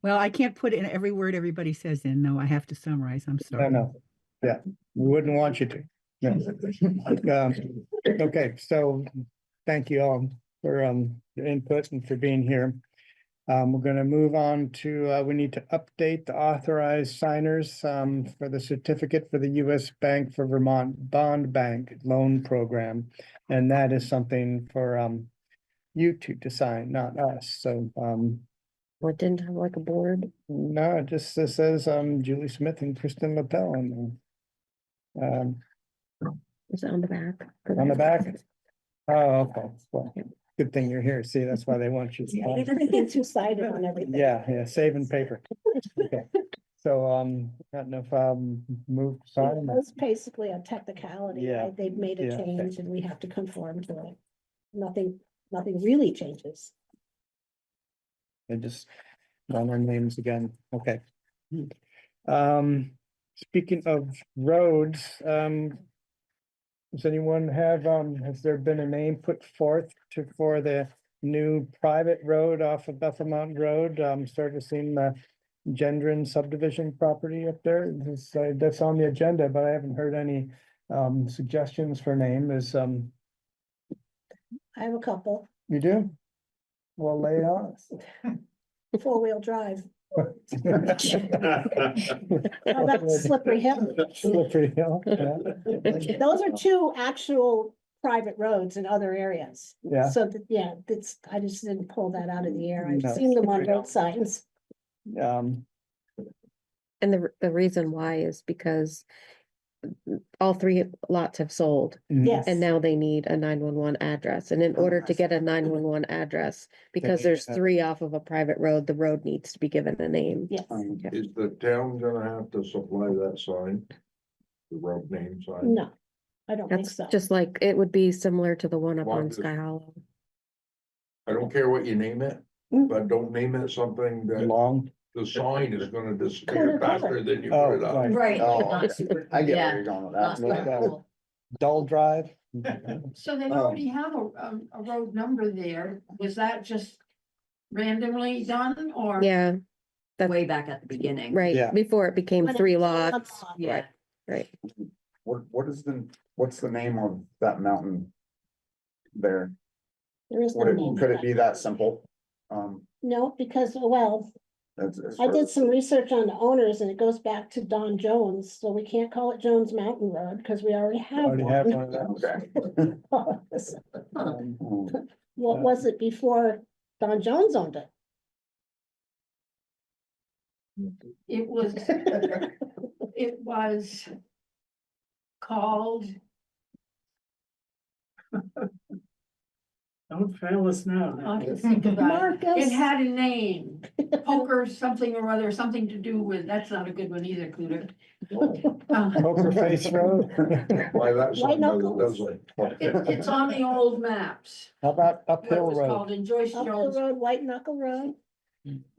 Speaker 10: Well, I can't put in every word everybody says in. No, I have to summarize. I'm sorry.
Speaker 1: no, yeah, we wouldn't want you to. No. Okay, so thank you all for your input and for being here. We're gonna move on to, we need to update the authorized signers for the certificate for the US Bank for Vermont Bond Bank Loan Program. And that is something for you two to sign, not us. So
Speaker 11: What, didn't have like a board?
Speaker 1: no, it just says Julie Smith and Kristen Lapel and
Speaker 11: Is it on the back?
Speaker 1: on the back. Oh, okay. Well, good thing you're here. See, that's why they want you. to sign.
Speaker 2: Everything's two-sided on everything.
Speaker 1: Yeah, saving paper. Okay. So, I don't know if move sign.
Speaker 2: That's basically a technicality,
Speaker 1: Yeah.
Speaker 2: right? They've made a
Speaker 1: Yeah.
Speaker 2: change and we have to conform to it. Nothing really changes.
Speaker 1: They just run our names again. Okay. Speaking of roads, does anyone have, has there been a name put forth for the new private road off of Bethel Mountain Road? Servicing the Gendron subdivision property up there. That's on the agenda, but I haven't heard any suggestions for name.
Speaker 2: I have a couple,
Speaker 1: You do? Well, lay it on us.
Speaker 2: 4-wheel drive. How
Speaker 4: it.
Speaker 2: about Slippery Hill?
Speaker 1: Slippery Hill, yeah.
Speaker 2: Those are 2 actual private roads in other areas.
Speaker 1: Yeah.
Speaker 2: So that, yeah, I just didn't pull that out of the air. I've
Speaker 1: No.
Speaker 2: seen them on road signs.
Speaker 11: And the reason why is because all 3 lots have sold
Speaker 2: Yes.
Speaker 11: and now they need a 911 address. And in order to get a 911 address, because
Speaker 1: need
Speaker 11: there's
Speaker 1: that.
Speaker 11: 3 off of a private road, the road needs to be given a name.
Speaker 2: Yes.
Speaker 12: Is the town gonna have to supply that sign? The road name sign?
Speaker 2: No, I don't think
Speaker 11: That's
Speaker 2: so.
Speaker 11: just like, it would be similar to the one up
Speaker 12: Why
Speaker 11: on
Speaker 12: does-
Speaker 11: Sky Hollow.
Speaker 12: I don't care what you name it,
Speaker 2: Mm.
Speaker 12: but don't name it something that
Speaker 1: Long.
Speaker 12: the sign is gonna
Speaker 2: Color,
Speaker 12: disappear
Speaker 2: color.
Speaker 12: faster than you
Speaker 1: Oh,
Speaker 12: put it up.
Speaker 1: right.
Speaker 7: Right.
Speaker 3: Oh,
Speaker 7: not super-
Speaker 3: I get
Speaker 7: yeah,
Speaker 3: where you're going with
Speaker 7: not
Speaker 3: that.
Speaker 1: Yeah.
Speaker 7: super cool.
Speaker 1: Dull Drive.
Speaker 7: So they
Speaker 3: Oh.
Speaker 7: already have a road number there. Was that just randomly done or?
Speaker 11: Yeah, That-
Speaker 13: way back at the beginning.
Speaker 11: Right,
Speaker 1: Yeah.
Speaker 11: before it became
Speaker 2: When it
Speaker 11: 3
Speaker 2: was
Speaker 11: lots,
Speaker 13: Yeah,
Speaker 11: right?
Speaker 3: What's the name of that mountain there?
Speaker 2: There is no
Speaker 3: Would
Speaker 2: name.
Speaker 3: it,
Speaker 2: for
Speaker 3: could it
Speaker 2: that.
Speaker 3: be that simple?
Speaker 2: No, because, well,
Speaker 3: As
Speaker 2: I
Speaker 3: far
Speaker 2: did
Speaker 3: as-
Speaker 2: some research on the owners and it goes back to Don Jones, so we can't call it Jones Mountain Road because we already have
Speaker 1: Already have
Speaker 2: one.
Speaker 1: one of those.
Speaker 3: Okay.
Speaker 2: What was it before Don Jones owned it?
Speaker 7: It was, it was called,
Speaker 5: Don't fail us now.
Speaker 7: I can think about it.
Speaker 2: Marcus.
Speaker 7: It had a name, poker something or other, something to do with, that's not a good one either, Cluter.
Speaker 1: Poker Face Road.
Speaker 12: Why that
Speaker 2: White
Speaker 12: song
Speaker 2: knuckles.
Speaker 7: It's on the old maps,
Speaker 1: How about
Speaker 7: what it
Speaker 1: Uphill
Speaker 7: was
Speaker 1: Road?
Speaker 7: called, and Joyce
Speaker 2: Uphill
Speaker 7: Jones,
Speaker 2: Road, White Knuckle Road.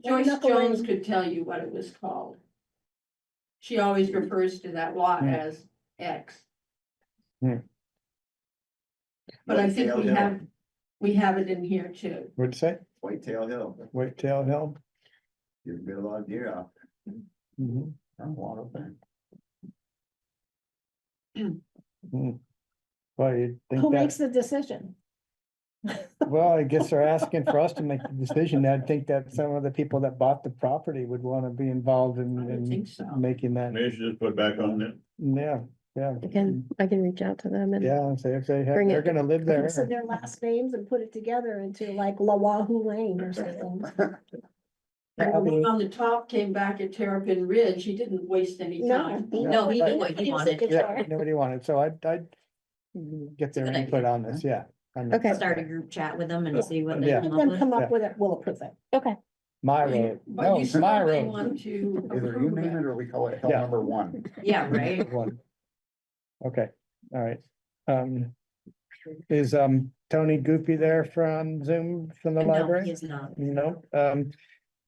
Speaker 7: Joyce
Speaker 2: Knuckle
Speaker 7: Jones
Speaker 2: Lane.
Speaker 7: could tell you what it was called. She always refers to that lot
Speaker 1: Hmm.
Speaker 7: as X.
Speaker 1: Hmm.
Speaker 7: But I think
Speaker 8: Whitetail
Speaker 7: we have it in here too.
Speaker 1: What'd you say?
Speaker 8: Whitetail Hill,
Speaker 1: Whitetail Hill?
Speaker 8: you can get a lot of deer out.
Speaker 1: Mhm.
Speaker 3: A lot of things.
Speaker 1: Well, you
Speaker 2: Who
Speaker 1: think
Speaker 2: makes
Speaker 1: that,
Speaker 2: the decision?
Speaker 1: well, I guess they're asking for us to make the decision. I'd think that some of the people that bought the property would want to be involved
Speaker 7: I
Speaker 1: in,
Speaker 7: would think so.
Speaker 1: making that.
Speaker 4: Maybe you should just put it back on it.
Speaker 1: Yeah, yeah.
Speaker 11: I can reach out to them and,
Speaker 1: Yeah, say if they have,
Speaker 11: Bring
Speaker 1: they're
Speaker 11: it.
Speaker 1: gonna live there.
Speaker 2: So their last names and put it together into like Lawahoo Lane or something.
Speaker 7: And the one on the top came back at Terrapin Ridge, he didn't waste any
Speaker 2: No.
Speaker 7: time.
Speaker 13: No, he knew what he
Speaker 2: was
Speaker 13: wanted.
Speaker 2: looking
Speaker 1: Yeah,
Speaker 2: for.
Speaker 1: nobody wanted, so I'd get their
Speaker 13: Good
Speaker 1: input
Speaker 13: idea.
Speaker 1: on this, yeah. on the-
Speaker 11: Okay.
Speaker 13: Start a group chat with them and see what they
Speaker 1: Yeah.
Speaker 13: come
Speaker 2: Let
Speaker 13: up
Speaker 2: them
Speaker 13: with.
Speaker 2: come
Speaker 1: Yeah.
Speaker 2: up with it, we'll approve it.
Speaker 11: okay,
Speaker 1: My
Speaker 7: But you-
Speaker 1: road,
Speaker 7: But
Speaker 1: no,
Speaker 7: you
Speaker 1: it's
Speaker 7: still
Speaker 1: my
Speaker 7: may
Speaker 1: road.
Speaker 7: want to
Speaker 3: Either you
Speaker 7: approve
Speaker 3: name it
Speaker 7: it.
Speaker 3: or we call it hill
Speaker 1: Yeah.
Speaker 3: number 1.
Speaker 13: Yeah, right.
Speaker 1: One. Okay, all right. Is Tony Goopy there from Zoom from the
Speaker 13: No,
Speaker 1: library?
Speaker 13: he is not.
Speaker 1: No,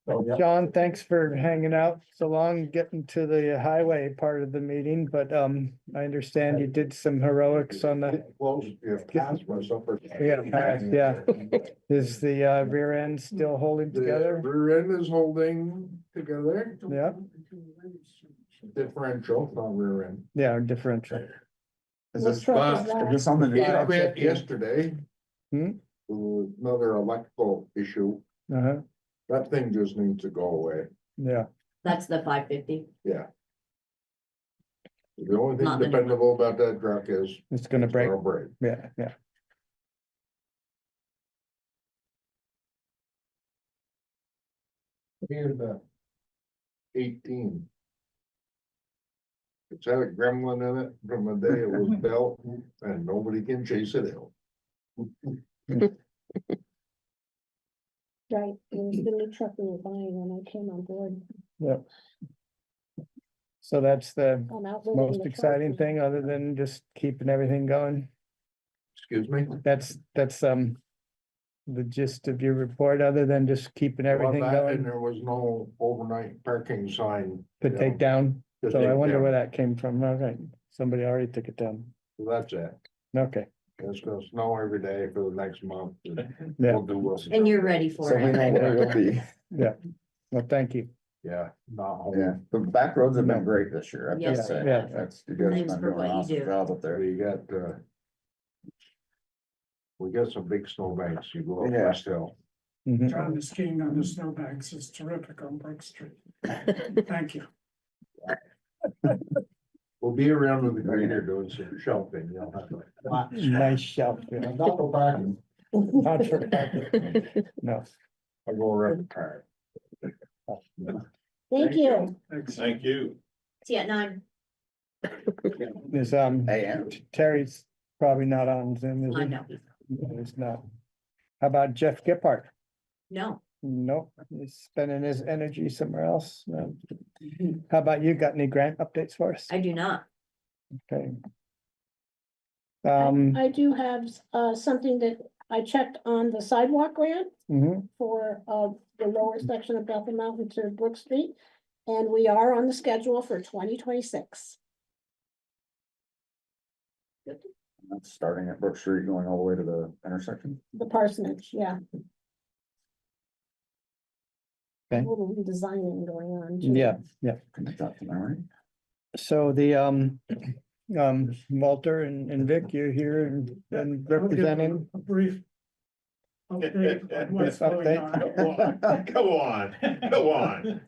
Speaker 3: Oh, yeah.
Speaker 1: John, thanks for hanging out so long, getting to the highway part of the meeting, but I understand you did some heroics on the,
Speaker 12: Close, if past myself.
Speaker 1: yeah. Is the rear end still holding
Speaker 12: The
Speaker 1: together?
Speaker 12: rear end is holding together,
Speaker 1: Yeah,
Speaker 12: differential, not rear end.
Speaker 1: yeah, differential.
Speaker 3: Is
Speaker 2: What
Speaker 3: this,
Speaker 2: truck is
Speaker 3: is
Speaker 2: that?
Speaker 3: this on the new
Speaker 12: It went
Speaker 3: project?
Speaker 12: yesterday.
Speaker 1: Hmm?
Speaker 12: Another electrical issue,
Speaker 1: Uh-huh,
Speaker 12: that thing just needs to go away,
Speaker 1: yeah,
Speaker 13: That's the 550.
Speaker 12: yeah. The only thing
Speaker 13: Not the new one.
Speaker 12: dependable about that truck is.
Speaker 1: it's gonna break,
Speaker 12: It'll break.
Speaker 1: yeah, yeah.
Speaker 12: Here's the 18. It's had a gremlin in it from the day it was built, and nobody can chase it out.
Speaker 2: Right, it was the new truck we were buying when I came on board.
Speaker 1: Yep. So that's the
Speaker 2: I'm outliving
Speaker 1: most
Speaker 2: the truck.
Speaker 1: exciting thing, other than just keeping everything going.
Speaker 12: Excuse me?
Speaker 1: That's the gist of your report, other than just keeping everything
Speaker 12: Well, that,
Speaker 1: going
Speaker 12: and there was no overnight parking sign.
Speaker 1: to take down.
Speaker 12: to
Speaker 1: So I
Speaker 12: take
Speaker 1: wonder
Speaker 12: down.
Speaker 1: where that came from. Okay, somebody already took it down.
Speaker 12: So that's it.
Speaker 1: Okay,
Speaker 12: It's gonna snow every day for the next month.
Speaker 1: yeah,
Speaker 12: We'll do what.
Speaker 13: And you're ready for
Speaker 3: So we know
Speaker 13: it.
Speaker 3: where it will be.
Speaker 1: yeah. Well, thank you.
Speaker 12: Yeah, not home.
Speaker 3: Yeah, the back roads have been great this year, I have to
Speaker 13: Yes,
Speaker 3: say.
Speaker 1: yeah.
Speaker 3: That's, you guys have
Speaker 13: Thanks
Speaker 3: been
Speaker 13: for
Speaker 3: doing
Speaker 13: what
Speaker 3: an
Speaker 13: you
Speaker 3: awesome
Speaker 13: do.
Speaker 3: job up there.
Speaker 12: We got, we got some big snowbanks, you go up
Speaker 3: Yeah.
Speaker 12: West Hill.
Speaker 1: Mhm.
Speaker 5: John, the skiing on the snowbanks is terrific on Brook Street. Thank you.
Speaker 12: We'll be around with the grader doing some shelving, you'll have to.
Speaker 1: Nice shelf. yeah.
Speaker 6: Not for parking.
Speaker 1: Not for parking. No,
Speaker 12: I'll go around the car.
Speaker 2: Thank you.
Speaker 5: Thanks.
Speaker 4: Thank you.
Speaker 13: See you at 9.
Speaker 1: is
Speaker 3: Hey, and
Speaker 1: Terry's probably not on Zoom, is he?
Speaker 13: I know.
Speaker 1: No, he's not. How about Jeff Gephardt?
Speaker 13: No,
Speaker 1: Nope, he's spending his energy somewhere else. No. How about you? Got any grant updates for us?
Speaker 13: I do not.
Speaker 1: Okay.
Speaker 2: I do have something that I checked on the sidewalk grant
Speaker 1: Mhm.
Speaker 2: for the lower section of Bethel Mountain to Brook Street. And we are on the schedule for 2026.
Speaker 3: that's starting at Brook Street, going all the way to the intersection.
Speaker 2: The parsonage, yeah. A
Speaker 1: Okay.
Speaker 2: little designing going on. too.
Speaker 1: Yeah, so the, Walter and Vic, you're here and
Speaker 5: I'll give
Speaker 1: representing.
Speaker 5: A brief update on what's
Speaker 1: Brief
Speaker 5: going
Speaker 1: update.
Speaker 5: on.
Speaker 4: Go on, go on.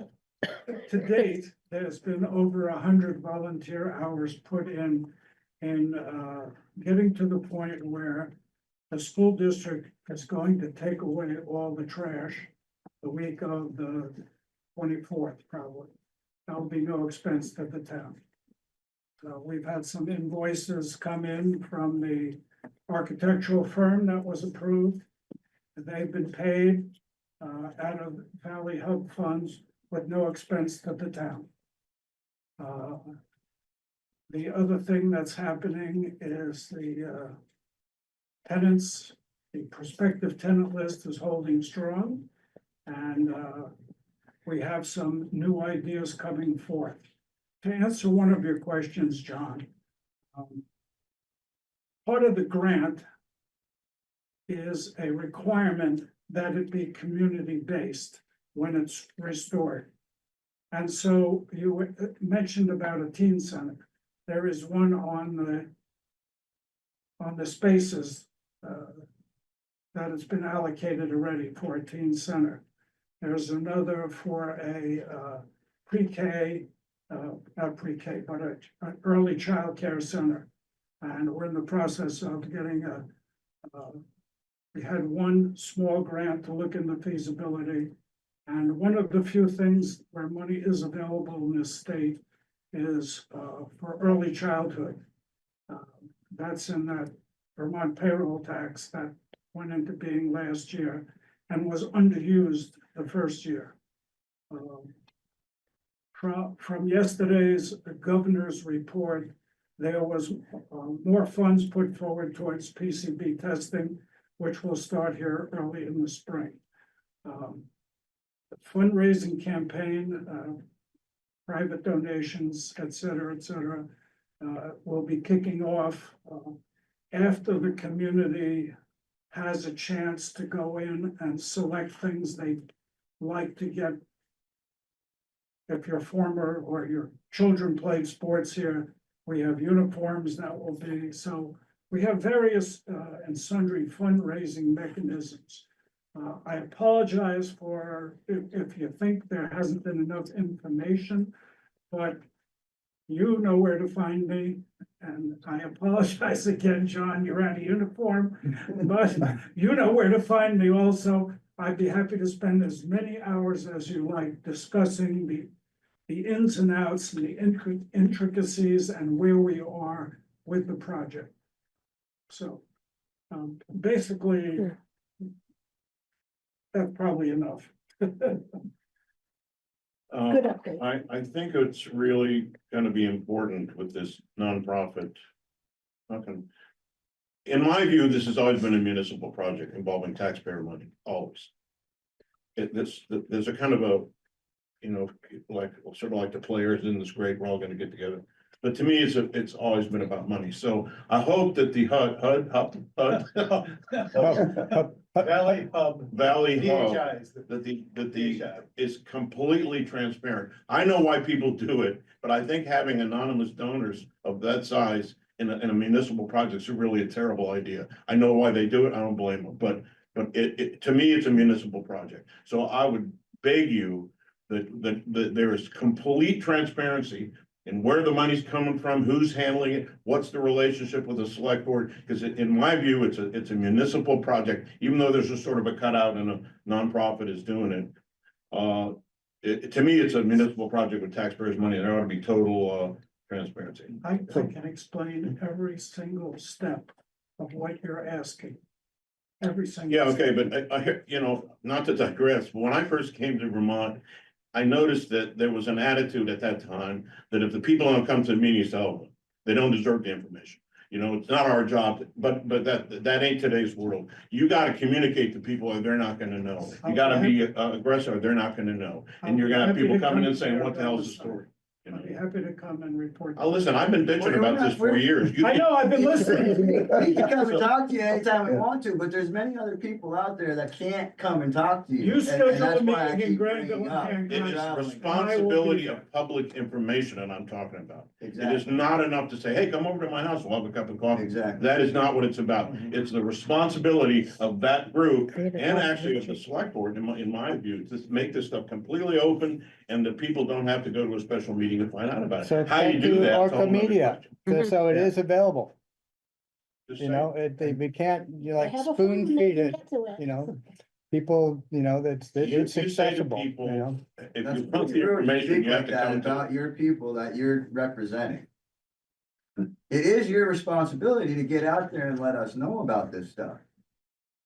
Speaker 5: To date, there's been over 100 volunteer hours put in getting to the point where the school district is going to take away all the trash the week of the 24th, probably. There'll be no expense to the town. So we've had some invoices come in from the architectural firm that was approved. They've been paid out of Valley Hub funds with no expense to the town. The other thing that's happening is the tenants, the prospective tenant list is holding strong. And we have some new ideas coming forth. To answer one of your questions, John, part of the grant is a requirement that it be community-based when it's restored. And so you mentioned about a teen center. There is one on the spaces that has been allocated already for a teen center. There's another for a pre-K, not pre-K, but an early childcare center. And we're in the process of getting we had one small grant to look into feasibility. And one of the few things where money is available in this state is for early childhood. That's in that Vermont payroll tax that went into being last year and was underused the first year. From yesterday's governor's report, there was more funds put forward towards PCB testing, which will start here early in the spring. The fundraising campaign, private donations, et cetera, will be kicking off after the community has a chance to go in and select things they'd like to get. If your former or your children played sports here, we have uniforms that will be, so we have various and sundry fundraising mechanisms. I apologize for if you think there hasn't been enough information, but you know where to find me. And I apologize again, John, you're out of uniform, but you know where to find me also. I'd be happy to spend as many hours as you like discussing the ins and outs and the intricacies and where we are with the project. So basically, that's probably enough.
Speaker 2: Good update.
Speaker 4: I think it's really gonna be important with this nonprofit. In my view, this has always been a municipal project involving taxpayer money, always. There's a kind of a, you know, like, sort of like the players in this great, we're all gonna get together. But to me, it's always been about money. So I hope that the
Speaker 9: Valley Hub.
Speaker 4: Valley Hub,
Speaker 9: DHIs.
Speaker 4: that the is completely transparent. I know why people do it, but I think having anonymous donors of that size in a municipal project is really a terrible idea. I know why they do it. I don't blame them, but to me, it's a municipal project. So I would beg you that there is complete transparency in where the money's coming from, who's handling it, what's the relationship with the select board? Because in my view, it's a municipal project, even though there's a sort of a cutout and a nonprofit is doing it. To me, it's a municipal project with taxpayers' money. There ought to be total transparency.
Speaker 5: I can explain every single step of what you're asking. Every single.
Speaker 4: Yeah, okay,
Speaker 5: step.
Speaker 4: but I you know, not to digress, but when I first came to Vermont, I noticed that there was an attitude at that time that if the people don't come to the meetings, tell them they don't deserve the information. You know, it's not our job, but that ain't today's world. You got to communicate to people or they're not going to know. You got to be aggressive or they're not going to know. And you're going to have people coming in saying, what the hell is the story? you
Speaker 5: I'll be
Speaker 4: know.
Speaker 5: happy to come and report.
Speaker 4: Oh, listen, I've been bitching about this for years. You-
Speaker 5: I know, I've been listening.
Speaker 8: We can come and talk to you anytime we want to, but there's many other people out there that can't come and talk to you.
Speaker 5: You
Speaker 8: and
Speaker 5: schedule
Speaker 8: that's
Speaker 5: a
Speaker 8: why I
Speaker 5: meeting in
Speaker 8: keep
Speaker 5: Granville
Speaker 8: bringing up
Speaker 5: and
Speaker 4: It is
Speaker 8: traveling.
Speaker 4: responsibility of public information that I'm talking about. It is
Speaker 8: Exactly,
Speaker 4: not enough to say, hey, come over to my house, we'll have a cup of coffee.
Speaker 8: exactly.
Speaker 4: That is not what it's about. It's the responsibility of that group
Speaker 11: Create a
Speaker 4: and actually of the
Speaker 11: documentary.
Speaker 4: select board, in my view, to make this stuff completely open and that people don't have to go to a special meeting to find out about
Speaker 1: So
Speaker 4: it. How you
Speaker 1: thank
Speaker 4: do
Speaker 1: you,
Speaker 4: that? is a
Speaker 1: Orca
Speaker 4: whole nother
Speaker 1: Media.
Speaker 4: question.
Speaker 1: So it is available,
Speaker 4: Just
Speaker 1: you
Speaker 4: saying.
Speaker 1: know, we can't, you
Speaker 2: They
Speaker 1: like
Speaker 2: have a
Speaker 1: spoon
Speaker 2: phone, they
Speaker 1: feed
Speaker 2: can
Speaker 1: it,
Speaker 2: get to it.
Speaker 1: you know. People, you know, it's
Speaker 4: You
Speaker 1: it's
Speaker 4: say to
Speaker 1: accessible, you
Speaker 4: people,
Speaker 1: know.
Speaker 4: if
Speaker 8: That's
Speaker 4: you want the
Speaker 8: really
Speaker 4: information,
Speaker 8: speak
Speaker 4: you have
Speaker 8: like
Speaker 4: to
Speaker 8: that
Speaker 4: come to.
Speaker 8: about your people that you're representing. It is your responsibility to get out there and let us know about this stuff.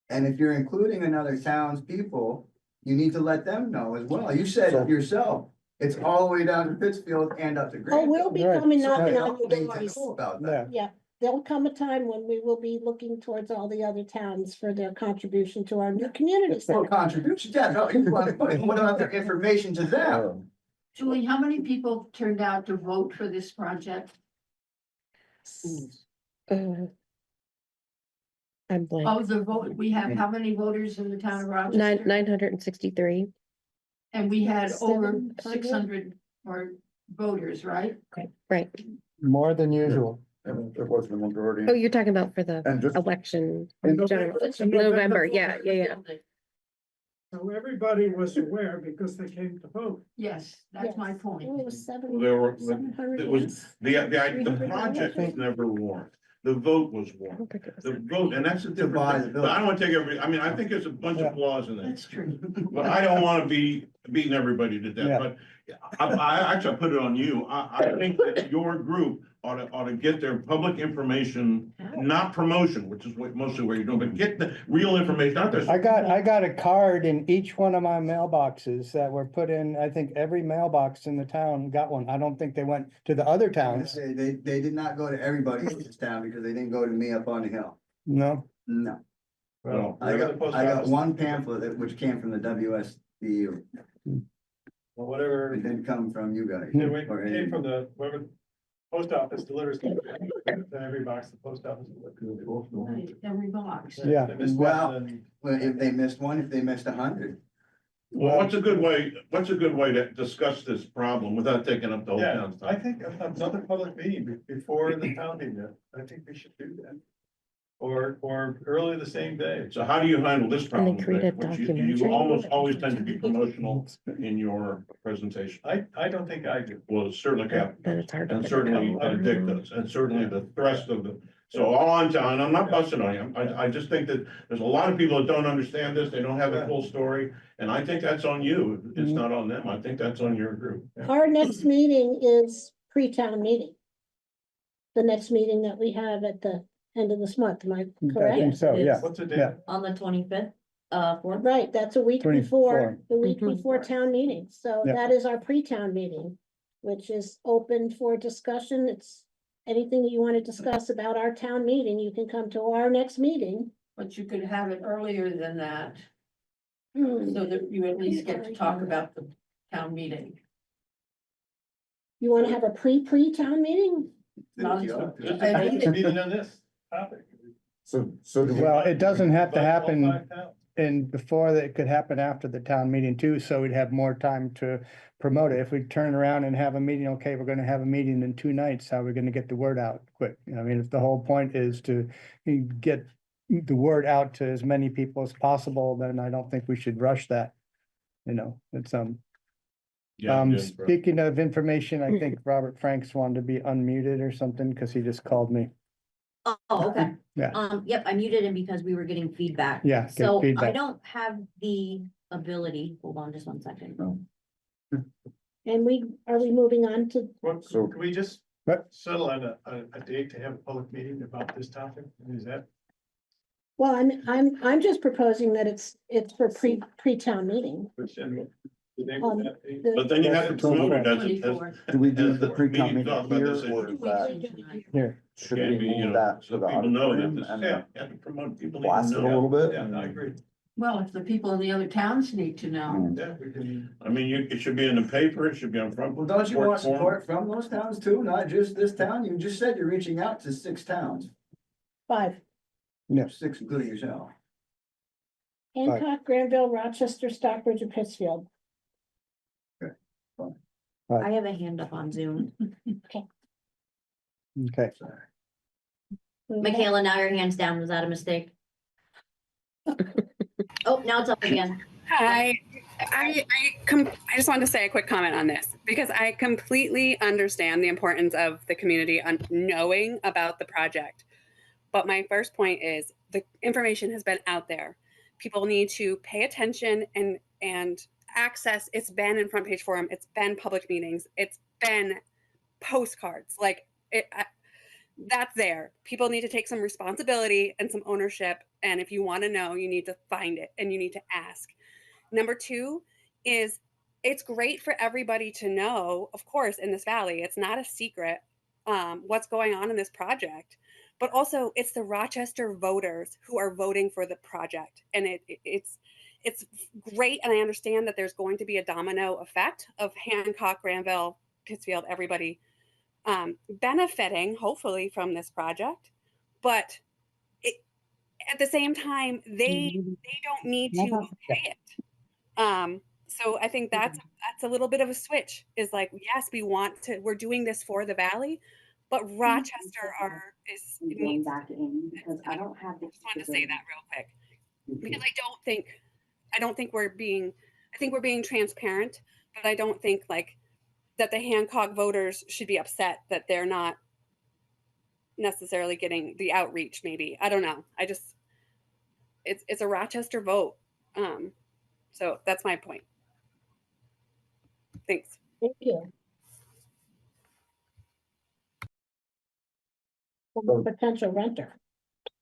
Speaker 8: And if you're including another town's people, you need to let them know as well. You said it yourself, it's all the way down to Pittsfield and up to
Speaker 2: Oh,
Speaker 8: Granville.
Speaker 2: we'll be
Speaker 1: Right,
Speaker 2: coming
Speaker 8: So
Speaker 2: knocking
Speaker 8: they
Speaker 2: on
Speaker 8: all
Speaker 2: your
Speaker 8: need to
Speaker 2: doors.
Speaker 8: know about
Speaker 1: Yeah.
Speaker 8: that.
Speaker 2: Yeah, there'll come a time when we will be looking towards all the other towns for their contribution to our new community
Speaker 8: For
Speaker 2: center.
Speaker 8: contributions, yeah, no, you want to put out their information to them.
Speaker 7: Julie, how many people turned out to vote for this project?
Speaker 11: Uh, I'm blank.
Speaker 7: Of the vote, we have how many voters in the town of Rochester?
Speaker 11: 963.
Speaker 7: And we had over
Speaker 2: 700?
Speaker 7: 600 or voters, right?
Speaker 11: Right.
Speaker 1: More than usual.
Speaker 3: And it wasn't a majority.
Speaker 11: Oh, you're talking about for the
Speaker 3: And just,
Speaker 11: election,
Speaker 1: In
Speaker 11: general,
Speaker 5: In
Speaker 11: November, yeah.
Speaker 5: So everybody was aware because they came to vote.
Speaker 7: Yes, that's my point.
Speaker 2: Oh, it was seven,
Speaker 4: There were,
Speaker 2: 700
Speaker 4: it was,
Speaker 2: yes.
Speaker 4: the project was never warned. The vote was
Speaker 11: I
Speaker 4: warned.
Speaker 11: don't think it was
Speaker 4: The
Speaker 11: that
Speaker 4: vote, and that's the
Speaker 8: To buy
Speaker 4: difference.
Speaker 8: the
Speaker 4: But I don't want to take I mean, I think there's a bunch of flaws in
Speaker 7: That's
Speaker 4: it.
Speaker 7: true.
Speaker 4: But I don't want to be beating everybody to
Speaker 1: Yeah.
Speaker 4: death, but I actually put it on you. I think that your group ought to get their public information, not promotion, which is mostly what you're doing, but get the real information out there.
Speaker 1: I got a card in each one of my mailboxes that were put in, I think every mailbox in the town got one. I don't think they went to the other towns.
Speaker 8: They did not go to everybody in this town because they didn't go to me up on the hill.
Speaker 1: No,
Speaker 8: No,
Speaker 9: Well,
Speaker 8: I
Speaker 9: whatever the post
Speaker 8: got
Speaker 9: office-
Speaker 8: one pamphlet which came from the WSBU.
Speaker 9: Well, whatever,
Speaker 8: It didn't come from you guys.
Speaker 9: yeah, we
Speaker 8: or
Speaker 9: came
Speaker 8: any-
Speaker 9: from the, whatever post office delivers to every box, the post office.
Speaker 7: Right, every box.
Speaker 1: Yeah.
Speaker 9: They missed
Speaker 8: Well-
Speaker 9: one, then
Speaker 8: Well, if they missed one, if they missed 100.
Speaker 4: Well, what's a good way to discuss this problem without taking up the whole
Speaker 9: yeah,
Speaker 4: town's
Speaker 9: I
Speaker 4: time?
Speaker 9: think another public meeting before the town meeting, I think we should do that. Or early the same day.
Speaker 4: So how do you handle this problem?
Speaker 11: create a
Speaker 4: Which you
Speaker 11: documentary.
Speaker 4: almost always tend to be promotional in your presentation.
Speaker 9: I don't think I do.
Speaker 4: Well, certainly Cap,
Speaker 11: Then it's hard to.
Speaker 4: and
Speaker 11: put it
Speaker 4: certainly
Speaker 11: out.
Speaker 4: Dick does, and certainly the thrust of the, so all I'm telling, I'm not busting on you, I just think that there's a lot of people that don't understand this, they don't have the full story, and I think that's on you, it's not on them, I think that's on your group.
Speaker 2: Our next meeting is pre-town meeting. The next meeting that we have at the end of this month, am I
Speaker 1: I think
Speaker 2: correct?
Speaker 1: so, yeah.
Speaker 9: What's the
Speaker 1: Yeah.
Speaker 9: date?
Speaker 13: On the 25th, for
Speaker 2: Right, that's a week
Speaker 1: 24.
Speaker 2: before, the week
Speaker 11: Mhm.
Speaker 2: before town meeting, so
Speaker 1: Yeah.
Speaker 2: that is our pre-town meeting. Which is open for discussion, it's anything that you want to discuss about our town meeting, you can come to our next meeting.
Speaker 7: But you could have it earlier than that,
Speaker 2: Hmm,
Speaker 7: so that you at least get to talk about the town meeting.
Speaker 2: You want to have a pre-town meeting?
Speaker 7: Not-
Speaker 8: Yeah.
Speaker 9: Just
Speaker 7: I
Speaker 9: a
Speaker 7: think
Speaker 9: focus meeting on this topic.
Speaker 3: so do we,
Speaker 1: Well, it doesn't have to
Speaker 9: Invite all
Speaker 1: happen
Speaker 9: 5 towns.
Speaker 1: and before that, it could happen after the town meeting too, so we'd have more time to promote it. If we turn around and have a meeting, okay, we're gonna have a meeting in 2 nights, how are we gonna get the word out quick? I mean, if the whole point is to get the word out to as many people as possible, then I don't think we should rush that. You know, it's speaking of information, I think Robert Franks wanted to be unmuted or something, because he just called me.
Speaker 13: Oh, okay.
Speaker 1: Yeah.
Speaker 13: Yep, I muted him because we were getting feedback.
Speaker 1: Yeah, get
Speaker 13: So I
Speaker 1: feedback.
Speaker 13: don't have the ability, hold on just one second.
Speaker 2: And are we moving on to,
Speaker 9: What,
Speaker 3: So-
Speaker 9: can we just
Speaker 1: What?
Speaker 9: settle on a date to have a public meeting about this topic? Is that?
Speaker 2: well, I'm just proposing that it's for pre-town meeting.
Speaker 9: which, and the name
Speaker 2: Um,
Speaker 9: of that date?
Speaker 2: the-
Speaker 4: But then you have to promote it as,
Speaker 7: 24.
Speaker 3: do we do
Speaker 4: as
Speaker 3: the
Speaker 4: the
Speaker 3: pre-town
Speaker 4: meeting talk
Speaker 3: meeting
Speaker 4: about
Speaker 3: here
Speaker 4: this
Speaker 3: or
Speaker 4: issue.
Speaker 3: is that,
Speaker 1: Here,
Speaker 3: should
Speaker 4: Can't
Speaker 3: we
Speaker 4: be, you
Speaker 3: move
Speaker 4: know,
Speaker 3: that
Speaker 4: so
Speaker 3: to the
Speaker 4: people know that
Speaker 3: auditorium
Speaker 4: this,
Speaker 3: and
Speaker 4: yeah, you have to promote, people need
Speaker 3: blast
Speaker 4: to
Speaker 3: it a
Speaker 4: know.
Speaker 3: little bit?
Speaker 9: Yeah, I agree.
Speaker 7: Well, if the people in the other towns need to know.
Speaker 4: Yeah, we can, I mean, it should be in the paper, it should be on front.
Speaker 8: Well, don't you
Speaker 4: porch
Speaker 8: want
Speaker 4: forum.
Speaker 8: support from those towns too, not just this town? You just said you're reaching out to 6 towns,
Speaker 2: 5,
Speaker 8: 6 including yourself.
Speaker 2: Hancock, Granville, Rochester, Stockbridge, and Pittsfield.
Speaker 13: I have a hand up on Zoom.
Speaker 1: Okay.
Speaker 13: Michaela, now your hand's down. Was that a mistake? Oh, now it's up again.
Speaker 14: Hi, I just wanted to say a quick comment on this because I completely understand the importance of the community on knowing about the project. But my first point is the information has been out there. People need to pay attention and access. It's been in front page forum. It's been public meetings. It's been postcards. Like that's there. People need to take some responsibility and some ownership. And if you want to know, you need to find it and you need to ask. Number 2 is it's great for everybody to know, of course, in this valley, it's not a secret what's going on in this project, but also it's the Rochester voters who are voting for the project. And it's great. And I understand that there's going to be a domino effect of Hancock, Granville, Pittsfield, everybody benefiting hopefully from this project. But at the same time, they don't need to pay it. So I think that's a little bit of a switch is like, yes, we're doing this for the valley, but Rochester
Speaker 13: Going back in because I don't have the.
Speaker 14: I just wanted to say that real quick because I think we're being transparent, but I don't think like that the Hancock voters should be upset that they're not necessarily getting the outreach. Maybe, I don't know. It's a Rochester vote. So that's my point. Thanks.
Speaker 2: Thank you. Potential renter.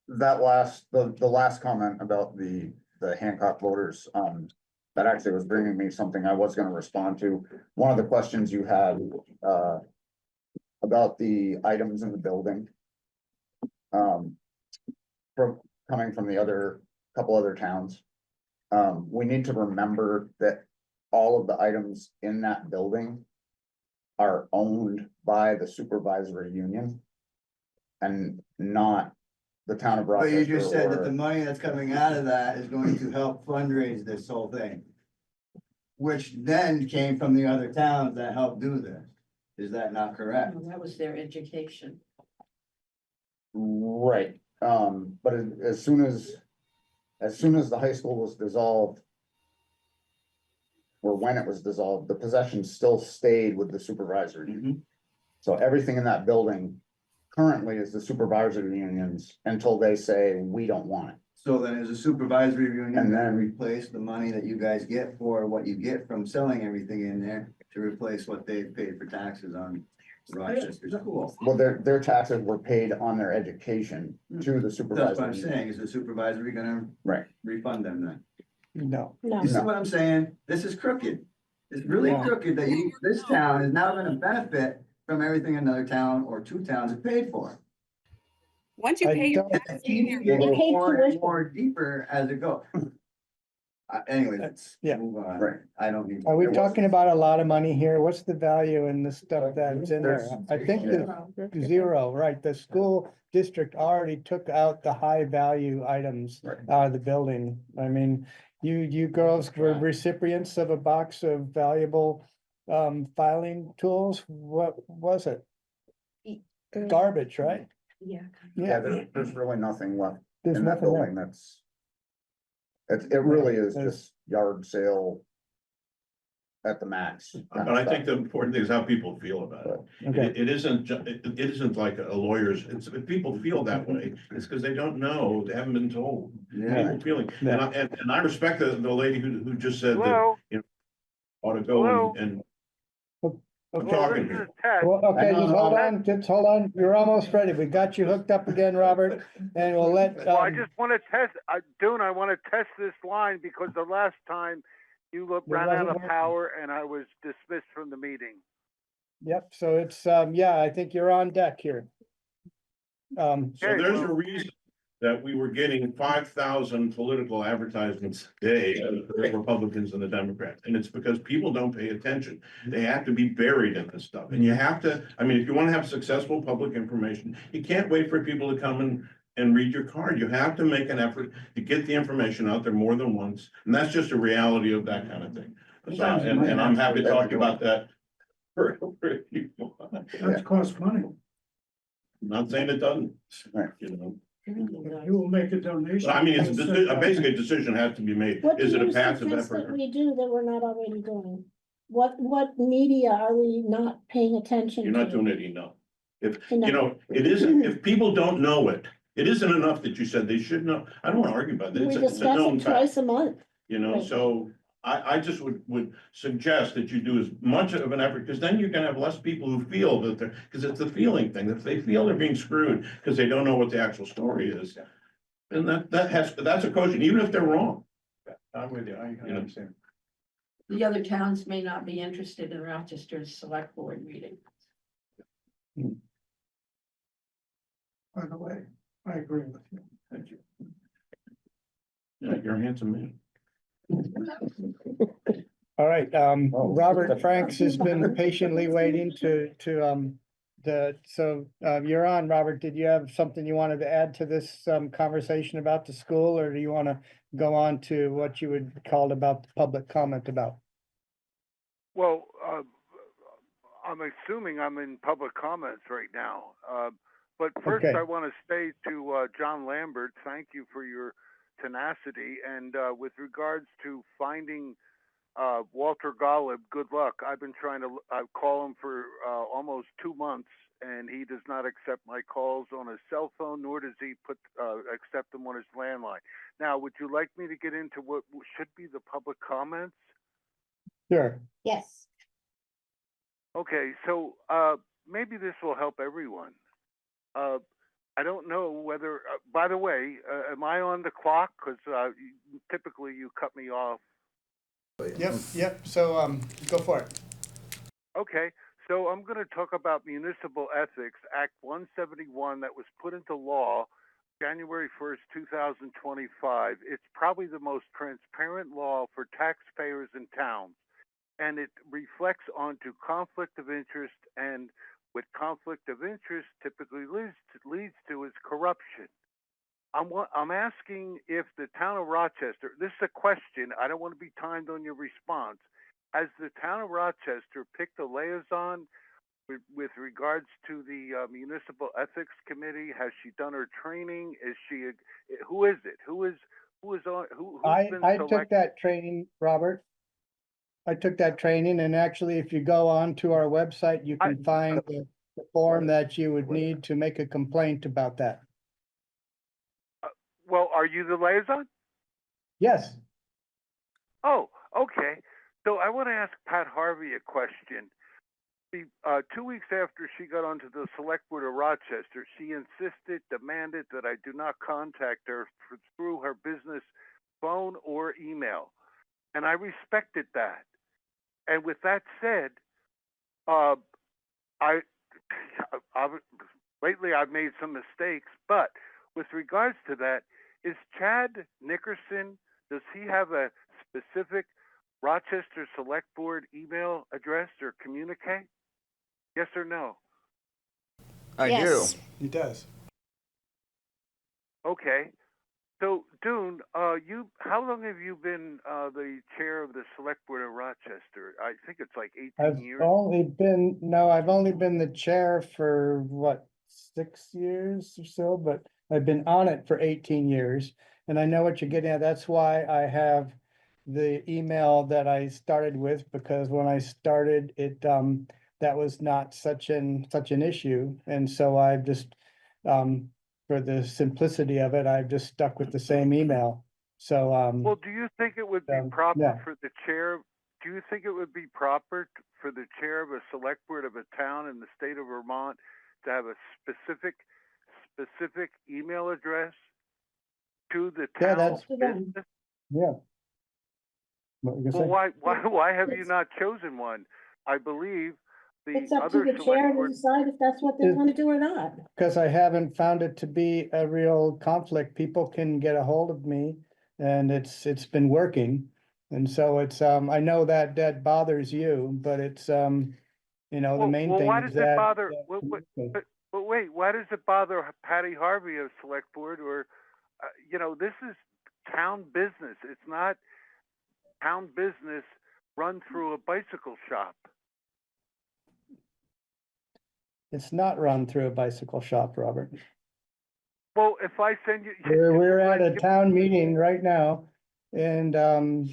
Speaker 3: That the last comment about the Hancock voters, that actually was bringing me something I was gonna respond to. One of the questions you had, about the items in the building. Coming from the couple other towns. We need to remember that all of the items in that building are owned by the supervisory union and not the town of
Speaker 8: But
Speaker 3: Rochester.
Speaker 8: you just said that the
Speaker 3: or-
Speaker 8: money that's coming out of that is going to help fundraise this whole thing. Which then came from the other towns that helped do this. Is that not correct?
Speaker 7: That was their education.
Speaker 3: Right, but as soon as the high school was dissolved. Or when it was dissolved, the possession still stayed with the supervisory union. So everything in that building currently is the supervisory unions until they say, we don't want it.
Speaker 8: So then is a supervisory union
Speaker 3: And
Speaker 8: gonna
Speaker 3: then-
Speaker 8: replace the money that you guys get for what you get from selling everything in there to replace what they paid for taxes on Rochester School?
Speaker 3: Well, their taxes were paid on their education to the
Speaker 8: That's what
Speaker 3: supervisory.
Speaker 8: I'm
Speaker 3: union.
Speaker 8: saying, is the supervisory gonna
Speaker 3: Right,
Speaker 8: refund them then?
Speaker 1: No.
Speaker 2: No.
Speaker 8: You see what I'm saying? This is crooked. It's really
Speaker 1: Yeah.
Speaker 8: crooked that this town is now gonna benefit from everything another town or 2 towns have paid for.
Speaker 14: Once you
Speaker 1: I
Speaker 14: pay your
Speaker 1: don't-
Speaker 14: taxes,
Speaker 8: It
Speaker 14: you're-
Speaker 8: keeps getting
Speaker 2: paid
Speaker 8: more and
Speaker 2: tuition.
Speaker 8: more deeper as it goes. Anyway, let's
Speaker 1: Yeah.
Speaker 8: move on.
Speaker 3: Right.
Speaker 8: I don't need.
Speaker 1: Are we
Speaker 8: there
Speaker 1: talking about a lot of money here? What's the value in the stuff that's in there?
Speaker 3: There's-
Speaker 1: I think the zero, right? The school district already took out the high value items
Speaker 3: Right.
Speaker 1: out of the building. I mean, you girls were recipients of a box of valuable filing tools. What was it? Garbage, right?
Speaker 13: Yeah.
Speaker 3: yeah, there's really nothing left
Speaker 1: There's
Speaker 3: in that
Speaker 1: nothing
Speaker 3: building
Speaker 1: there.
Speaker 3: that's. It really is
Speaker 1: There's-
Speaker 3: just yard sale. At the max.
Speaker 4: But I think the important thing is how people feel about it.
Speaker 1: Okay,
Speaker 4: It isn't, it isn't like a lawyer's, if people feel that way, it's because they don't know, they haven't been told.
Speaker 8: Yeah.
Speaker 4: People feeling,
Speaker 1: Yeah.
Speaker 4: and I respect the lady who just said that, you know, ought to go and I'm
Speaker 1: okay.
Speaker 4: talking here.
Speaker 1: Well, okay,
Speaker 3: Hang on,
Speaker 1: just hold on. You're almost ready. We got you hooked up again, Robert, and we'll let.
Speaker 15: Well, I just want to test, Dune, I want to test this line because the last time you ran out
Speaker 1: wasn't
Speaker 15: of
Speaker 1: working.
Speaker 15: power and I was dismissed from the meeting.
Speaker 1: Yep, so it's, yeah, I think you're on deck here.
Speaker 4: So
Speaker 15: Okay,
Speaker 4: there's
Speaker 15: well-
Speaker 4: a reason, that we were getting 5,000 political advertisements a day, the Republicans and the Democrats. And it's because people don't pay attention. They have to be buried in this stuff. And you have to, I mean, if you want to have successful public information, you can't wait for people to come and read your card. You have to make an effort to get the information out there more than once. And that's just a reality of that kind of thing. So, and I'm happy to talk about that.
Speaker 5: That costs money.
Speaker 4: I'm not saying it doesn't, you know.
Speaker 5: You will make a donation.
Speaker 4: But I mean, it's basically a decision has to be made.
Speaker 2: What do
Speaker 4: Is it a
Speaker 2: you
Speaker 4: passive
Speaker 2: suggest
Speaker 4: effort?
Speaker 2: that we do that we're not already doing? What media are we not paying attention to?
Speaker 4: You're not doing it enough. If, you
Speaker 2: Enough.
Speaker 4: know, it isn't, if people don't know it, it isn't enough that you said they should know. I don't want to argue about that.
Speaker 2: We
Speaker 4: It's a
Speaker 2: discuss
Speaker 4: known
Speaker 2: it twice
Speaker 4: fact,
Speaker 2: a month.
Speaker 4: you know,
Speaker 2: Right.
Speaker 4: so I just would suggest that you do as much of an effort, because then you're gonna have less people who feel that they're, because it's the feeling thing. If they feel they're being screwed because they don't know what the actual story is, then that's a question, even if they're wrong.
Speaker 9: I'm with you, I
Speaker 4: You know.
Speaker 9: understand.
Speaker 7: The other towns may not be interested in Rochester's select board meeting.
Speaker 5: By the way, I agree with you.
Speaker 4: Thank you. Yeah, you're a handsome man.
Speaker 1: All right, Robert Franks has been patiently waiting to, you're on, Robert. Did you have something you wanted to add to this, conversation about the school, or do you want to go on to what you would call about the public comment about?
Speaker 15: Well, I'm assuming I'm in public comments right now. But first
Speaker 1: Okay.
Speaker 15: I want to say to John Lambert, thank you for your tenacity. And with regards to finding Walter Golub, good luck. I've been trying to call him for almost 2 months, and he does not accept my calls on his cell phone, nor does he accept them on his landline. Now, would you like me to get into what should be the public comments?
Speaker 1: Sure.
Speaker 2: Yes.
Speaker 15: Okay, so maybe this will help everyone. I don't know whether, by the way, am I on the clock? Because typically you cut me off.
Speaker 1: Yep, so, go for it.
Speaker 15: Okay, so I'm going to talk about Municipal Ethics, Act 171 that was put into law January 1st, 2025. It's probably the most transparent law for taxpayers in towns, and it reflects onto conflict of interest, and what conflict of interest typically leads to is corruption. I'm asking if the town of Rochester, this is a question, I don't want to be timed on your response. Has the town of Rochester picked a liaison with regards to the Municipal Ethics Committee? Has she done her training? Who is it? Who's been
Speaker 1: I took
Speaker 15: selected?
Speaker 1: that training, Robert. I took that training, and actually, if you go on to our website, you can find the form that you would need to make a complaint about that.
Speaker 15: Well, are you the liaison?
Speaker 1: Yes.
Speaker 15: Oh, okay. So I want to ask Pat Harvey a question. 2 weeks after she got onto the Select Board of Rochester, she demanded that I do not contact her through her business phone or email. And I respected that. And with that said, lately I've made some mistakes, but with regards to that, is Chad Nickerson, does he have a specific Rochester Select Board email address or communique? Yes or no?
Speaker 3: I do.
Speaker 1: He does.
Speaker 15: Okay. So, Dune, how long have you been the chair of the Select Board of Rochester? I think it's like 18 years.
Speaker 1: I've only been the chair for what, 6 years or so, but I've been on it for 18 years. And I know what you're getting at. That's why I have the email that I started with, because when I started it, that was not such an issue. And so I've just, for the simplicity of it, I've just stuck with the same email. So,
Speaker 15: Well, do you think it would be proper
Speaker 1: yeah.
Speaker 15: for the chair? Do you think it would be proper for the chair of a select board of a town in the state of Vermont to have a specific email address to the
Speaker 1: Yeah,
Speaker 15: town's
Speaker 1: that's-
Speaker 15: business?
Speaker 1: Yeah. What were you gonna
Speaker 15: Well,
Speaker 1: say?
Speaker 15: why have you not chosen one? I believe
Speaker 2: It's up to
Speaker 15: other
Speaker 2: the
Speaker 15: select
Speaker 2: chair to
Speaker 15: board,
Speaker 2: decide if that's what they
Speaker 1: Is-
Speaker 2: want to do or not.
Speaker 1: Because I haven't found it to be a real conflict. People can get a hold of me and it's been working. And so it's, I know that that bothers you, but it's, you know, the main thing
Speaker 15: why
Speaker 1: is
Speaker 15: does it
Speaker 1: that.
Speaker 15: bother, but wait, why does it bother Patty Harvey of Select Board or, this is town business. It's not town business run through a bicycle shop.
Speaker 1: It's not run through a bicycle shop, Robert.
Speaker 15: Well, if I send you.
Speaker 1: We're at a town meeting right now and,